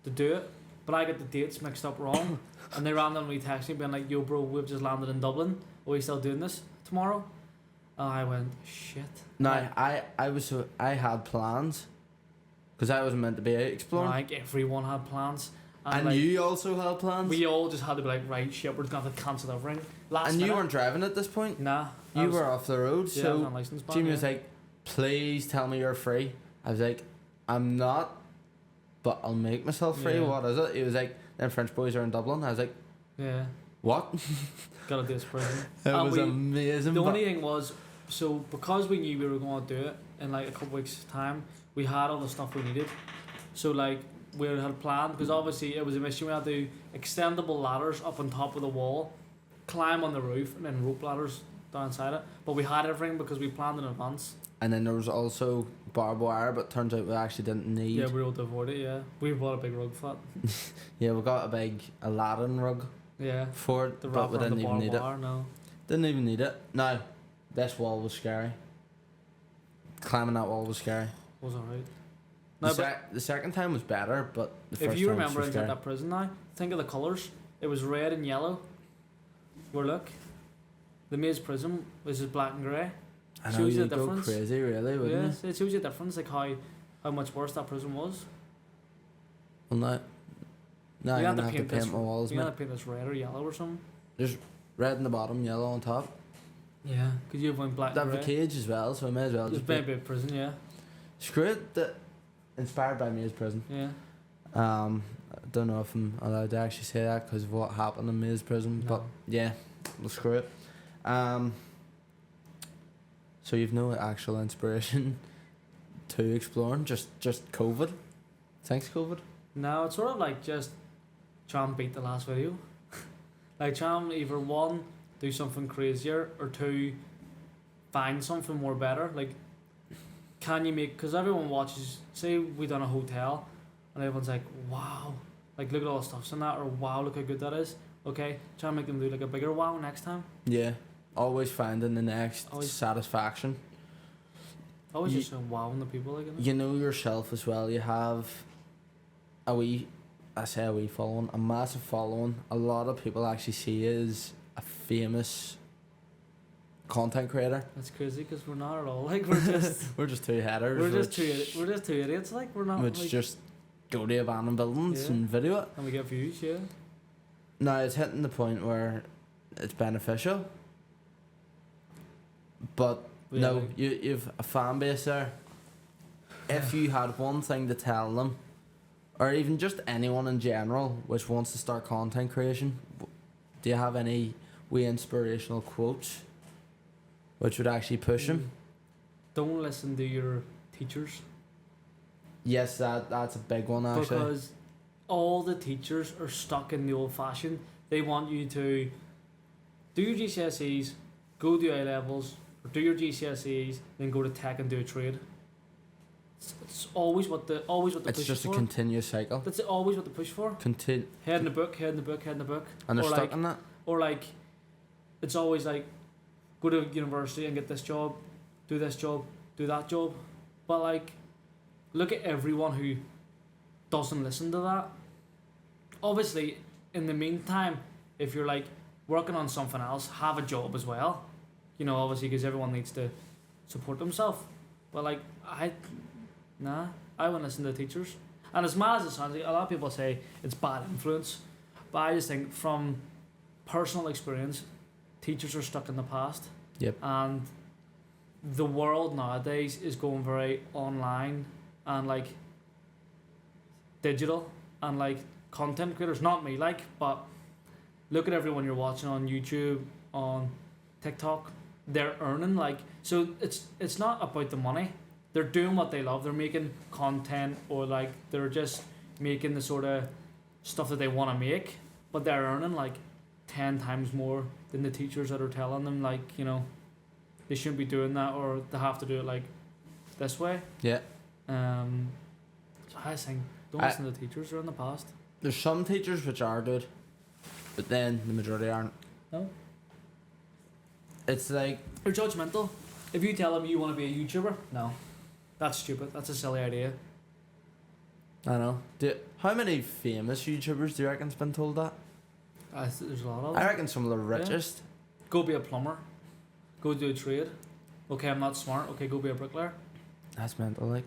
Speaker 2: to do it, but I got the dates mixed up wrong, and they randomly texted me being like, "Yo, bro, we've just landed in Dublin. Are we still doing this tomorrow?" And I went, "Shit."
Speaker 1: Now I had plans, because I wasn't meant to be out exploring.
Speaker 2: Like everyone had plans,
Speaker 1: And
Speaker 2: like,
Speaker 1: you also had plans.
Speaker 2: we all just had to be like, "Right, shit, we're gonna have to cancel everything." Last
Speaker 1: And you
Speaker 2: minute.
Speaker 1: weren't driving at this point.
Speaker 2: Nah. I
Speaker 1: You
Speaker 2: was-
Speaker 1: were off the road,
Speaker 2: Yeah, I was
Speaker 1: so
Speaker 2: on license ban,
Speaker 1: Jimmy
Speaker 2: yeah.
Speaker 1: was like, "Please tell me you're free." I was like, "I'm not, but I'll make myself free."
Speaker 2: Yeah.
Speaker 1: What is it? He was like, "Them French boys are in Dublin." I was like,
Speaker 2: Yeah.
Speaker 1: "What?"
Speaker 2: Gotta do this prison.
Speaker 1: It
Speaker 2: And
Speaker 1: was
Speaker 2: we-
Speaker 1: amazing.
Speaker 2: The
Speaker 1: but
Speaker 2: only thing was, So because we knew we were going to do it in like a couple weeks time, we had all the stuff we needed. So like we had planned, because obviously it was a mission. We had to do extendable ladders up on top of the wall, climb on the roof, and then rope ladders down inside it. But we had everything because we planned in advance.
Speaker 1: And then there was also barbed wire, but turns out we actually didn't need.
Speaker 2: Yeah, we were able to avoid it. Yeah, we bought a big rug for it.
Speaker 1: Yeah, we got a big Aladdin rug
Speaker 2: Yeah,
Speaker 1: for it,
Speaker 2: the
Speaker 1: but
Speaker 2: wrap
Speaker 1: we
Speaker 2: around
Speaker 1: didn't
Speaker 2: the
Speaker 1: even
Speaker 2: barbed
Speaker 1: need it.
Speaker 2: wire. No.
Speaker 1: Didn't even need it. No, this wall was scary. Climbing that wall was scary.
Speaker 2: Was alright.
Speaker 1: The,
Speaker 2: No, but
Speaker 1: the second time was better, but the first
Speaker 2: if you
Speaker 1: time
Speaker 2: remember
Speaker 1: was so
Speaker 2: inside
Speaker 1: scary.
Speaker 2: that prison now, think of the colours. It was red and yellow. Where look, the maze prison was just black and grey.
Speaker 1: I know
Speaker 2: shows you
Speaker 1: you'd
Speaker 2: the
Speaker 1: go
Speaker 2: difference.
Speaker 1: crazy, really, wouldn't
Speaker 2: Yes, it shows you the difference, like how much worse that prison was.
Speaker 1: you? Well, no,
Speaker 2: You
Speaker 1: you're
Speaker 2: had
Speaker 1: gonna
Speaker 2: to
Speaker 1: have to
Speaker 2: paint
Speaker 1: paint
Speaker 2: this.
Speaker 1: my walls,
Speaker 2: You
Speaker 1: mate.
Speaker 2: had to paint this red or yellow or something.
Speaker 1: There's red in the bottom, yellow on top.
Speaker 2: Yeah, because you went black
Speaker 1: They
Speaker 2: and
Speaker 1: have a
Speaker 2: grey.
Speaker 1: cage as well, so I may as well
Speaker 2: It's
Speaker 1: just
Speaker 2: maybe a prison, yeah.
Speaker 1: screw it. Inspired by Maze Prison.
Speaker 2: Yeah.
Speaker 1: I don't know if I'm allowed to actually say that because of what happened in Maze Prison,
Speaker 2: No.
Speaker 1: but yeah, we'll screw it. So you've no actual inspiration to exploring, just COVID. Thanks, COVID.
Speaker 2: No, it's sort of like just try and beat the last video. Like try and either one, do something crazier, or two, find something more better. Like, can you make, because everyone watches, say we done a hotel, and everyone's like, wow, like look at all the stuffs in that, or wow, look how good that is. Okay, try and make them do like a bigger wow next time.
Speaker 1: Yeah, always finding the next
Speaker 2: Always.
Speaker 1: satisfaction.
Speaker 2: Always
Speaker 1: Ye-
Speaker 2: just wowing the people like.
Speaker 1: You know yourself as well. You have a wee following, a massive following. A lot of people actually see you as a famous content creator.
Speaker 2: That's crazy because we're not at all. Like we're just
Speaker 1: We're just two headers.
Speaker 2: we're just two idiots. Like we're not.
Speaker 1: Which
Speaker 2: Like,
Speaker 1: just go to abandoned buildings
Speaker 2: Yeah.
Speaker 1: and video it.
Speaker 2: and we get views, yeah.
Speaker 1: Now it's hitting the point where it's beneficial. But
Speaker 2: Yeah,
Speaker 1: no,
Speaker 2: like-
Speaker 1: you've a fan base there. If you had one thing to tell them, or even just anyone in general which wants to start content creation, do you have any wee inspirational quotes which would actually push them?
Speaker 2: Don't listen to your teachers
Speaker 1: Yes, that's a big one actually.
Speaker 2: because all the teachers are stuck in the old fashioned. They want you to do your GCSEs, go do A levels, or do your GCSEs, then go to tech and do a trade. It's always what the
Speaker 1: It's
Speaker 2: push
Speaker 1: just a
Speaker 2: for.
Speaker 1: continuous cycle.
Speaker 2: That's always what the push for. Head in the book, head in the book, head in the book.
Speaker 1: And they're
Speaker 2: Or
Speaker 1: stuck
Speaker 2: like-
Speaker 1: in that.
Speaker 2: Or like, it's always like, go to university and get this job, do this job, do that job. But like, look at everyone who doesn't listen to that. Obviously, in the meantime, if you're like working on something else, have a job as well. You know, obviously, because everyone needs to support themselves. But like, I wouldn't listen to teachers. And as mad as it sounds, like, a lot of people say it's bad influence. But I just think from personal experience, teachers are stuck in the past.
Speaker 1: Yep.
Speaker 2: And the world nowadays is going very online and like digital and like content creators. Not me, like, but look at everyone you're watching on YouTube, on TikTok. They're earning like, so it's not about the money. They're doing what they love. They're making content, or like they're just making the sort of stuff that they want to make, but they're earning like 10 times more than the teachers that are telling them like, you know, they shouldn't be doing that, or they have to do it like this way.
Speaker 1: Yeah.
Speaker 2: So I think don't
Speaker 1: I-
Speaker 2: listen to teachers. They're in the past.
Speaker 1: There's some teachers which are good, but then the majority aren't.
Speaker 2: No.
Speaker 1: It's like,
Speaker 2: They're judgmental. If you tell them you want to be a YouTuber, no, that's stupid. That's a silly idea.
Speaker 1: I know. How many famous YouTubers do you reckon's been told that?
Speaker 2: There's a lot of
Speaker 1: I
Speaker 2: them.
Speaker 1: reckon some of the richest.
Speaker 2: Go be a plumber. Go do a trade. Okay, I'm not smart. Okay, go be a bricklayer.
Speaker 1: That's mental.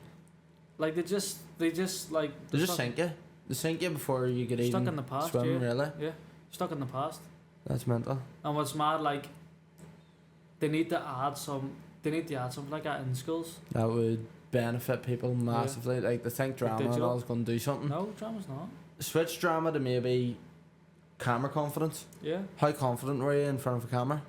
Speaker 2: Like they just like
Speaker 1: They just
Speaker 2: stuck-
Speaker 1: sink you. They sink you before you get
Speaker 2: stuck
Speaker 1: even
Speaker 2: in the past.
Speaker 1: swim.
Speaker 2: Yeah,
Speaker 1: Really,
Speaker 2: yeah, stuck in the past.
Speaker 1: that's mental.
Speaker 2: And what's mad, like they need to add something like that in schools.
Speaker 1: That would benefit people massively. Like they think drama and
Speaker 2: digital.
Speaker 1: all is going to do something.
Speaker 2: No, drama's not.
Speaker 1: Switch drama to maybe camera confidence.
Speaker 2: Yeah.
Speaker 1: How confident were you in front of a camera?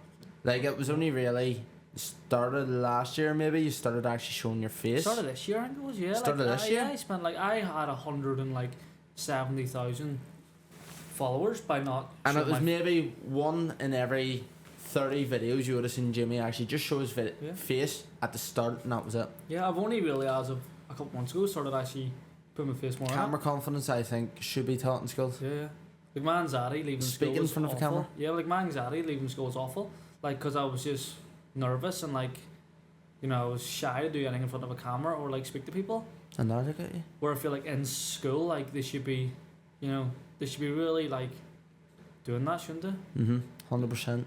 Speaker 1: Like it was only really started last year maybe. You started actually showing your face.
Speaker 2: Started this year, I think it was, yeah.
Speaker 1: Started
Speaker 2: like,
Speaker 1: this year?
Speaker 2: Yeah, I spent like, I had 170,000 followers by not.
Speaker 1: And it
Speaker 2: showing
Speaker 1: was
Speaker 2: my
Speaker 1: maybe one in every 30 videos you would have seen Jimmy actually just show his
Speaker 2: Yeah.
Speaker 1: face at the start, and that was it.
Speaker 2: Yeah, I've only really, as of a couple months ago, started actually putting my face more
Speaker 1: Camera
Speaker 2: on
Speaker 1: confidence, I think, should be taught in schools.
Speaker 2: it. Yeah, yeah. Like my anxiety leaving
Speaker 1: Speaking
Speaker 2: school
Speaker 1: in
Speaker 2: was
Speaker 1: front of a
Speaker 2: awful.
Speaker 1: camera?
Speaker 2: Yeah, like my anxiety leaving school was awful. Like, because I was just nervous and like, you know, I was shy to do anything in front of a camera or like speak to people.
Speaker 1: And now look at you.
Speaker 2: Where I feel like in school, like they should be, you know, they should be really like doing that, shouldn't they?
Speaker 1: 100%.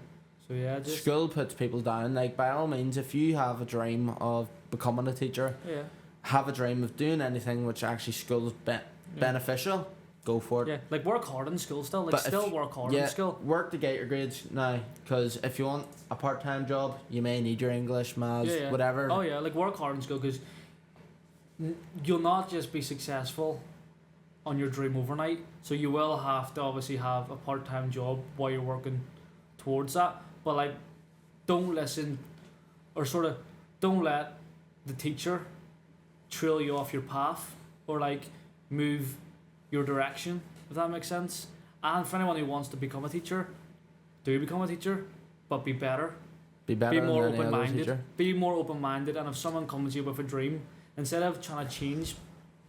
Speaker 2: So yeah, just
Speaker 1: School puts people down. Like, by all means, if you have a dream of becoming a teacher,
Speaker 2: yeah,
Speaker 1: have a dream of doing anything which actually school's beneficial, go for it.
Speaker 2: yeah, like work hard in school still, like
Speaker 1: But if
Speaker 2: still work hard in school.
Speaker 1: Work to get your grades now, because if you want a part-time job, you may need your English, maths,
Speaker 2: Yeah, yeah.
Speaker 1: whatever.
Speaker 2: Oh yeah, like work hard in school because you'll not just be successful on your dream overnight. So you will have to obviously have a part-time job while you're working towards that. But like, don't listen, or sort of don't let the teacher trail you off your path or like move your direction, if that makes sense. And for anyone who wants to become a teacher, do become a teacher, but be better.
Speaker 1: Be better
Speaker 2: Be more
Speaker 1: than any other
Speaker 2: open-minded.
Speaker 1: teacher.
Speaker 2: Be more open-minded, and if someone comes to you with a dream, instead of trying to change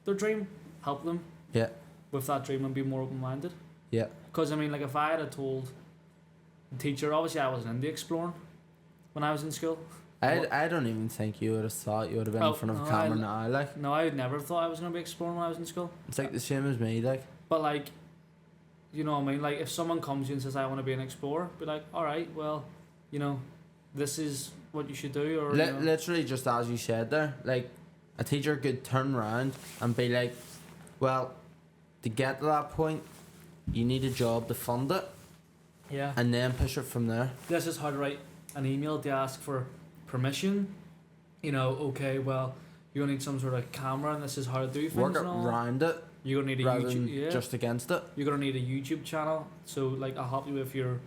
Speaker 2: their dream, help them
Speaker 1: Yeah.
Speaker 2: with that dream and be more open-minded.
Speaker 1: Yeah.
Speaker 2: Because I mean, like if I had told the teacher, obviously I wasn't into exploring when I was in school.
Speaker 1: I don't even think you would have thought you would have been in front of a
Speaker 2: no,
Speaker 1: camera now. Like,
Speaker 2: No, I never thought I was going to be exploring when I was in school.
Speaker 1: it's like the same as me. Like,
Speaker 2: But like, you know what I mean? Like if someone comes to you and says, I want to be an explorer, be like, alright, well, you know, this is what you should do. Or you know.
Speaker 1: literally just as you said there, like a teacher could turn around and be like, well, to get to that point, you need a job to fund it,
Speaker 2: Yeah.
Speaker 1: and then push it from there.
Speaker 2: This is how to write an email to ask for permission. You know, okay, well, you're gonna need some sort of camera, and this is how to do things.
Speaker 1: Work
Speaker 2: and all.
Speaker 1: around it
Speaker 2: You're gonna need a
Speaker 1: rather
Speaker 2: YouTube.
Speaker 1: than
Speaker 2: Yeah.
Speaker 1: just against it.
Speaker 2: You're gonna need a YouTube channel. So like, I'll help you with your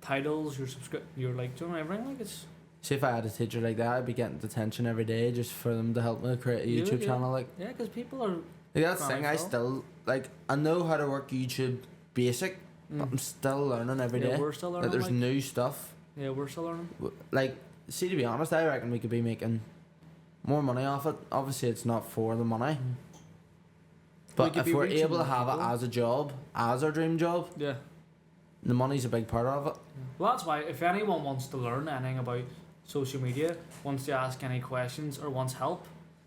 Speaker 2: titles, your like, doing everything. Like it's.
Speaker 1: See, if I had a teacher like that, I'd be getting detention every day just for them to help me create a
Speaker 2: Yeah,
Speaker 1: YouTube
Speaker 2: yeah.
Speaker 1: channel. Like,
Speaker 2: Yeah, because people are.
Speaker 1: like that's the
Speaker 2: Right,
Speaker 1: thing. I
Speaker 2: Phil.
Speaker 1: still like. I know how to work YouTube basic, but I'm still learning every day.
Speaker 2: Yeah, we're still
Speaker 1: Like,
Speaker 2: learning.
Speaker 1: there's
Speaker 2: Like,
Speaker 1: new stuff.
Speaker 2: yeah, we're still learning.
Speaker 1: Like, see, to be honest, I reckon we could be making more money off it. Obviously, it's not for the money, but
Speaker 2: could
Speaker 1: if
Speaker 2: be
Speaker 1: we're
Speaker 2: reaching
Speaker 1: able to
Speaker 2: more
Speaker 1: have it
Speaker 2: people.
Speaker 1: as a job, as our dream job,
Speaker 2: Yeah.
Speaker 1: the money's a big part of it.
Speaker 2: Well, that's why if anyone wants to learn anything about social media, wants to ask any questions or wants help,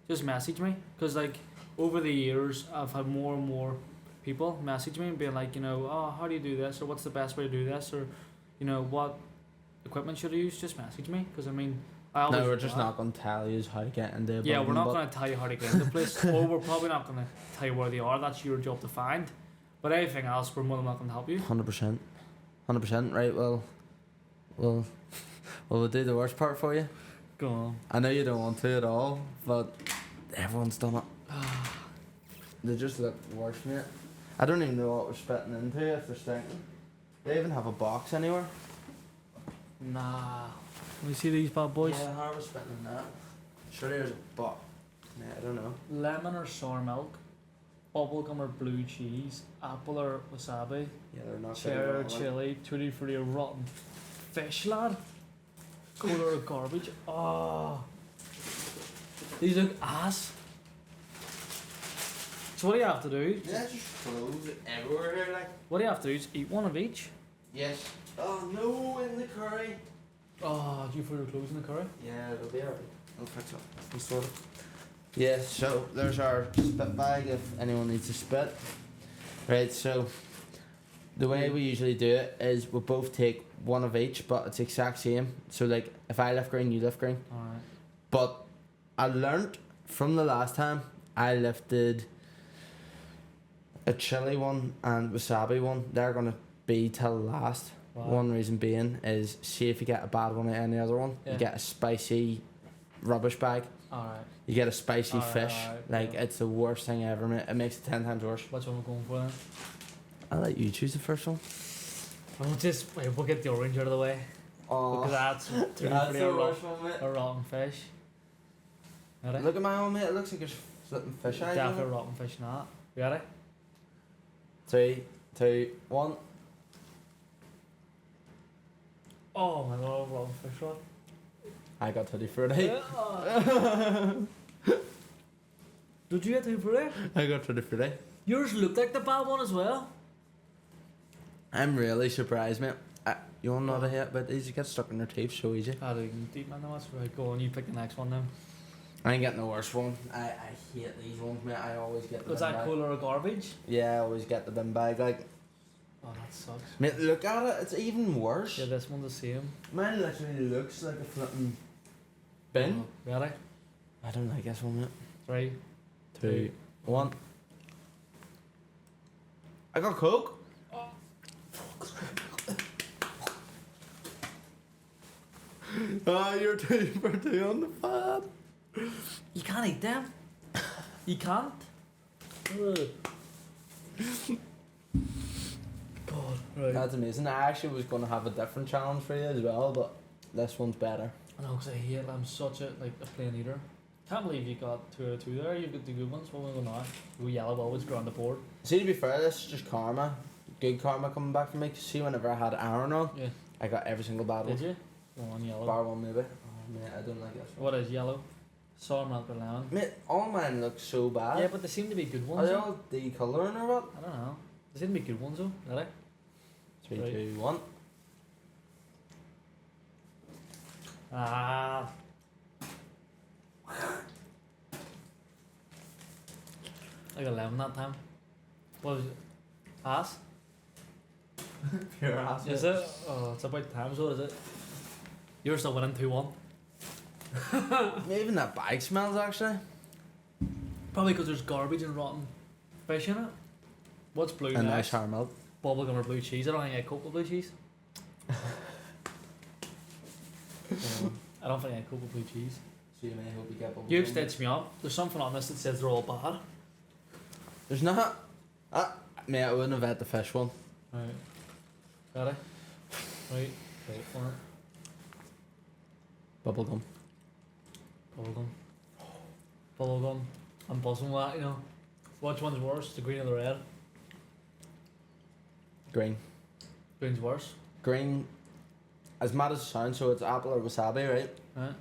Speaker 2: just message me. Because like over the years, I've had more and more people message me and being like, you know, oh, how do you do this, or what's the best way to do this, or you know, what equipment should I use? Just message me. Because I mean, I always
Speaker 1: No, we're just
Speaker 2: reply.
Speaker 1: not going to tell you how to get into.
Speaker 2: Yeah, we're not
Speaker 1: but
Speaker 2: going to tell you how to get into the place, or we're probably not going to tell you where they are. That's your job to find. But anything else, we're more than welcome to help you.
Speaker 1: 100%, 100%. Right. Well, we'll do the worst part for you.
Speaker 2: Go on.
Speaker 1: I know you don't want to at all, but everyone's done it. They just look worse, mate. I don't even know what we're spitting into if they're stinking. They even have a box anywhere.
Speaker 2: Nah. Let me see these bad boys.
Speaker 1: Yeah, how are we spitting in that? Sure, there's a box. Yeah, I don't know.
Speaker 2: Lemon or sour milk, bubblegum or blue cheese, apple or wasabi,
Speaker 1: Yeah, they're not.
Speaker 2: cherry or chili, tutti frutti or rotten fish, lad, cola or garbage. Oh, these look ass. So what do you have to do?
Speaker 1: Yeah, just clothes everywhere here, like.
Speaker 2: What do you have to do? Just eat one of each.
Speaker 1: Yes. Oh no, in the curry.
Speaker 2: Oh, do you throw your clothes in the curry?
Speaker 1: Yeah, it'll be alright. I'll fix it. I'll sort it. Yeah, so there's our spit bag if anyone needs to spit. Right, so the way we usually do it is we both take one of each, but it's the exact same. So like if I lift green, you lift green.
Speaker 2: Alright.
Speaker 1: But I learnt from the last time I lifted a chili one and wasabi one. They're gonna be till last.
Speaker 2: Wow.
Speaker 1: One reason being is, see if you get a bad one at any other one,
Speaker 2: Yeah.
Speaker 1: you get a spicy rubbish bag.
Speaker 2: Alright.
Speaker 1: You get a spicy
Speaker 2: Alright,
Speaker 1: fish.
Speaker 2: alright,
Speaker 1: Like
Speaker 2: yeah.
Speaker 1: it's the worst thing ever, mate. It makes it 10 times worse.
Speaker 2: Which one we're going for then?
Speaker 1: I'll let you choose the first one.
Speaker 2: We'll get the orange out of the way. Because that's too
Speaker 1: that's
Speaker 2: pretty
Speaker 1: the
Speaker 2: a,
Speaker 1: worst one, mate.
Speaker 2: a rotten fish. Ready?
Speaker 1: Look at my own, mate. It looks like there's flipping fish eyes.
Speaker 2: Definitely rotten fish in that. Ready?
Speaker 1: 3, 2, 1.
Speaker 2: Oh my god, rotten fish rod.
Speaker 1: I got tutti frutti.
Speaker 2: Did you get two for it?
Speaker 1: I got tutti frutti.
Speaker 2: Yours looked like the bad one as well.
Speaker 1: I'm really surprised, mate. You want another hit, but these get stuck in their teeth so easy.
Speaker 2: I didn't deep man, that's right. Go on, you pick the next one then.
Speaker 1: I ain't getting the worst one. I hate these ones, mate. I always get the
Speaker 2: Was
Speaker 1: bin
Speaker 2: that
Speaker 1: bag.
Speaker 2: cooler or garbage?
Speaker 1: Yeah, I always get the bin bag. Like,
Speaker 2: Oh, that sucks.
Speaker 1: mate, look at it. It's even worse.
Speaker 2: Yeah, this one's the same.
Speaker 1: Mine literally looks like a flipping bin.
Speaker 2: Oh, ready?
Speaker 1: I don't like this one, mate.
Speaker 2: 3,
Speaker 1: 2, 1. I got Coke. You're 2 for 2 on the pad.
Speaker 2: You can't eat them. You can't. Ugh. God, right.
Speaker 1: That's amazing. I actually was going to have a different challenge for you as well, but this one's better.
Speaker 2: I know, because I hate it. I'm such a plain eater. Can't believe you got 2 out of 2 there. You got the good ones. What will we go now? We yellow always go on the board.
Speaker 1: See, to be fair, this is just karma. Good karma coming back for me. 'Cause see, whenever I had Aaron on,
Speaker 2: Yeah.
Speaker 1: I got every single bad one.
Speaker 2: Did you? One yellow.
Speaker 1: Bar one, maybe. Oh, mate, I don't like this one.
Speaker 2: What is yellow? Sour milk or lemon.
Speaker 1: Mate, all mine look so bad.
Speaker 2: Yeah, but they seem to be good
Speaker 1: Are
Speaker 2: ones.
Speaker 1: they
Speaker 2: though.
Speaker 1: all decolouring or what?
Speaker 2: I don't know. They seem to be good ones though. Ready?
Speaker 1: 3,
Speaker 2: Right.
Speaker 1: 2, 1.
Speaker 2: Ah. I got lemon that time. What was it? Ass?
Speaker 1: Pure ass.
Speaker 2: Is it? Oh, it's about time, so is it? You're still winning 2-1.
Speaker 1: Even that bag smells actually.
Speaker 2: Probably because there's garbage and rotten fish in it. What's blue
Speaker 1: And nice
Speaker 2: next?
Speaker 1: sour milk.
Speaker 2: Bubblegum or blue cheese. I don't think I coke with blue cheese. I don't think I coke with blue cheese.
Speaker 1: So you may hope you get bubble
Speaker 2: You've
Speaker 1: gum.
Speaker 2: stitched me up. There's something on this that says they're all bad.
Speaker 1: There's not. Mate, I wouldn't have had the fish one.
Speaker 2: Right. Ready? Right. Wait for it.
Speaker 1: Bubblegum.
Speaker 2: Bubblegum. Bubblegum. I'm buzzing with that, you know. Which one's worse? The green or the red?
Speaker 1: Green.
Speaker 2: Green's worse.
Speaker 1: Green, as mad as it sounds, so it's apple or wasabi, right?
Speaker 2: Right.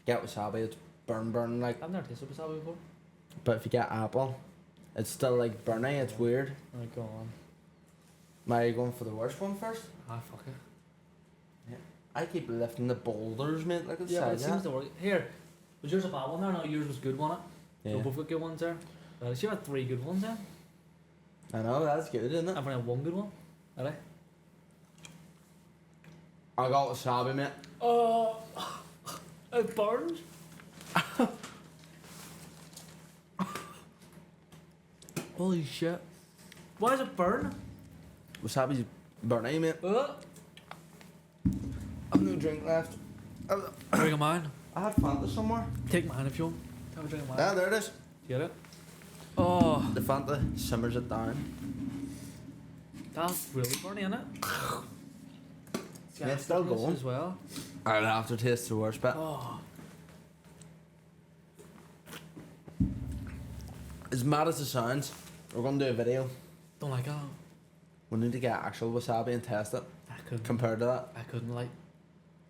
Speaker 1: Get wasabi, it's burn like.
Speaker 2: I've never tasted wasabi before.
Speaker 1: But if you get apple, it's still like burny, it's weird.
Speaker 2: Right, go on.
Speaker 1: Am I going for the worst one first?
Speaker 2: Ah, fuck it.
Speaker 1: I keep lifting the boulders, mate, like it's
Speaker 2: Yeah, but it
Speaker 1: sad,
Speaker 2: seems to work. Here, was yours a bad one there? No, yours was good, wasn't it?
Speaker 1: yeah.
Speaker 2: We both got good ones there. She had 3 good ones there.
Speaker 1: I know, that's good, isn't it?
Speaker 2: I've only had 1 good one. Ready?
Speaker 1: I got wasabi, mate.
Speaker 2: Oh, it burns. Holy shit. Why does it burn?
Speaker 1: Wasabi's burny, mate. I've no drink left.
Speaker 2: Drink of mine.
Speaker 1: I had Fanta somewhere.
Speaker 2: Take mine if you want. Have a drink of mine.
Speaker 1: Yeah, there it is.
Speaker 2: Get it? Oh,
Speaker 1: The Fanta simmers it down.
Speaker 2: that's really burny, isn't it?
Speaker 1: Yeah, it's still
Speaker 2: aftertaste
Speaker 1: going.
Speaker 2: as well.
Speaker 1: Alright, aftertaste the worst bit.
Speaker 2: Oh,
Speaker 1: As mad as it sounds, we're going to do a video.
Speaker 2: don't like it.
Speaker 1: We need to get actual wasabi and test it
Speaker 2: I couldn't.
Speaker 1: compared to that.
Speaker 2: I couldn't like.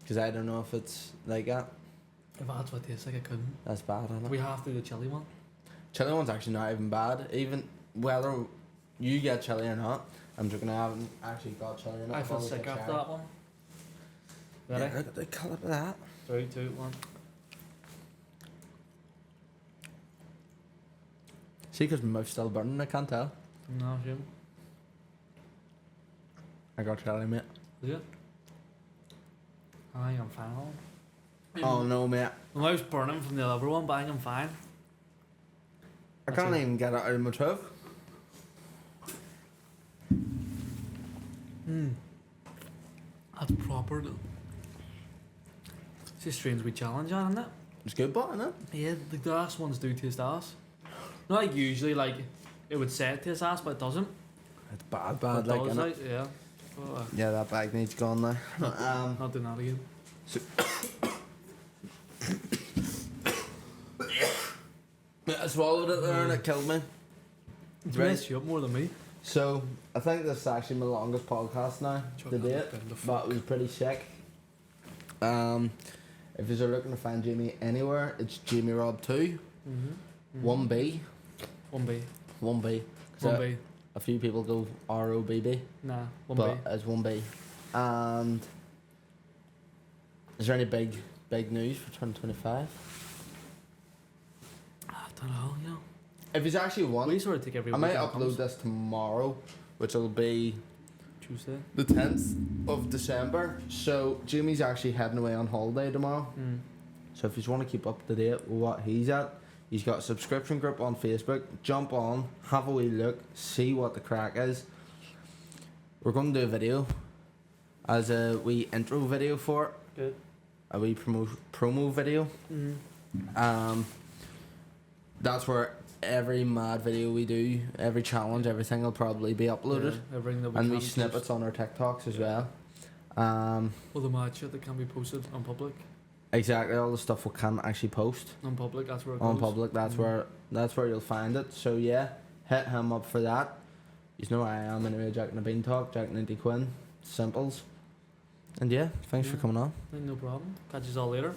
Speaker 1: Because I don't know if it's like that.
Speaker 2: If that's what it tastes like, I couldn't.
Speaker 1: That's bad, isn't it?
Speaker 2: We have to do the chili one.
Speaker 1: Chili one's actually not even bad. Even whether you get chili or not, I'm joking, I haven't actually got chili in it.
Speaker 2: I
Speaker 1: I've
Speaker 2: feel
Speaker 1: always
Speaker 2: sick
Speaker 1: got
Speaker 2: after
Speaker 1: cherry.
Speaker 2: that one.
Speaker 1: Yeah,
Speaker 2: Ready?
Speaker 1: look at the colour of that.
Speaker 2: 3, 2, 1.
Speaker 1: See, because my mouth's still burning, I can't tell.
Speaker 2: No, Jim.
Speaker 1: I got chili, mate.
Speaker 2: Is it? I think I'm fine.
Speaker 1: Oh no, mate.
Speaker 2: My mouth's burning from the other one, but I think I'm fine.
Speaker 1: I
Speaker 2: That's
Speaker 1: can't
Speaker 2: it.
Speaker 1: even get it out of my tooth.
Speaker 2: That's proper though. It's a strange wee challenge, isn't it?
Speaker 1: It's good, but isn't it?
Speaker 2: Yeah, the glass ones do taste ass. Not like usually, like it would say it tastes ass, but it doesn't.
Speaker 1: It's bad,
Speaker 2: But it
Speaker 1: like,
Speaker 2: does,
Speaker 1: innit?
Speaker 2: like, yeah. Oh,
Speaker 1: Yeah, that bag needs gone now.
Speaker 2: not doing that again.
Speaker 1: I swallowed it there and it killed me.
Speaker 2: It's
Speaker 1: Right.
Speaker 2: messed you up more than me.
Speaker 1: So, I think this is actually my longest podcast now
Speaker 2: Chuck
Speaker 1: to
Speaker 2: that
Speaker 1: date,
Speaker 2: bin the
Speaker 1: but
Speaker 2: fuck.
Speaker 1: it was pretty sick. If you're looking to find Jamie anywhere, it's JamieRob2, 1B,
Speaker 2: 1B.
Speaker 1: 1B.
Speaker 2: 1B.
Speaker 1: A few people go ROBB,
Speaker 2: Nah, 1B.
Speaker 1: but it's 1B. And is there any big news for 2025?
Speaker 2: I don't know, you know.
Speaker 1: If it's actually one,
Speaker 2: We sort of take every
Speaker 1: I
Speaker 2: week
Speaker 1: might
Speaker 2: when it
Speaker 1: upload
Speaker 2: comes.
Speaker 1: this tomorrow, which will be
Speaker 2: Tuesday.
Speaker 1: the 10th of December. So Jamie's actually heading away on holiday tomorrow. So if you want to keep up to date with what he's at, he's got a subscription group on Facebook. Jump on, have a wee look, see what the crack is. We're going to do a video as a wee intro video for it,
Speaker 2: Good.
Speaker 1: a wee promo video. That's where every mad video we do, every challenge, everything will probably be uploaded.
Speaker 2: Yeah, everything that we
Speaker 1: And
Speaker 2: can
Speaker 1: we snippets on our TikToks as well.
Speaker 2: All the mad shit that can be posted on public.
Speaker 1: Exactly, all the stuff we can actually post
Speaker 2: On public, that's where it
Speaker 1: on
Speaker 2: goes.
Speaker 1: public. That's where you'll find it. So yeah, hit him up for that. You know where I am anyway. Jack and the Bean Talk, Jack and Quinn, simples. And yeah, thanks for
Speaker 2: Yeah.
Speaker 1: coming on.
Speaker 2: No problem. Catch you all later.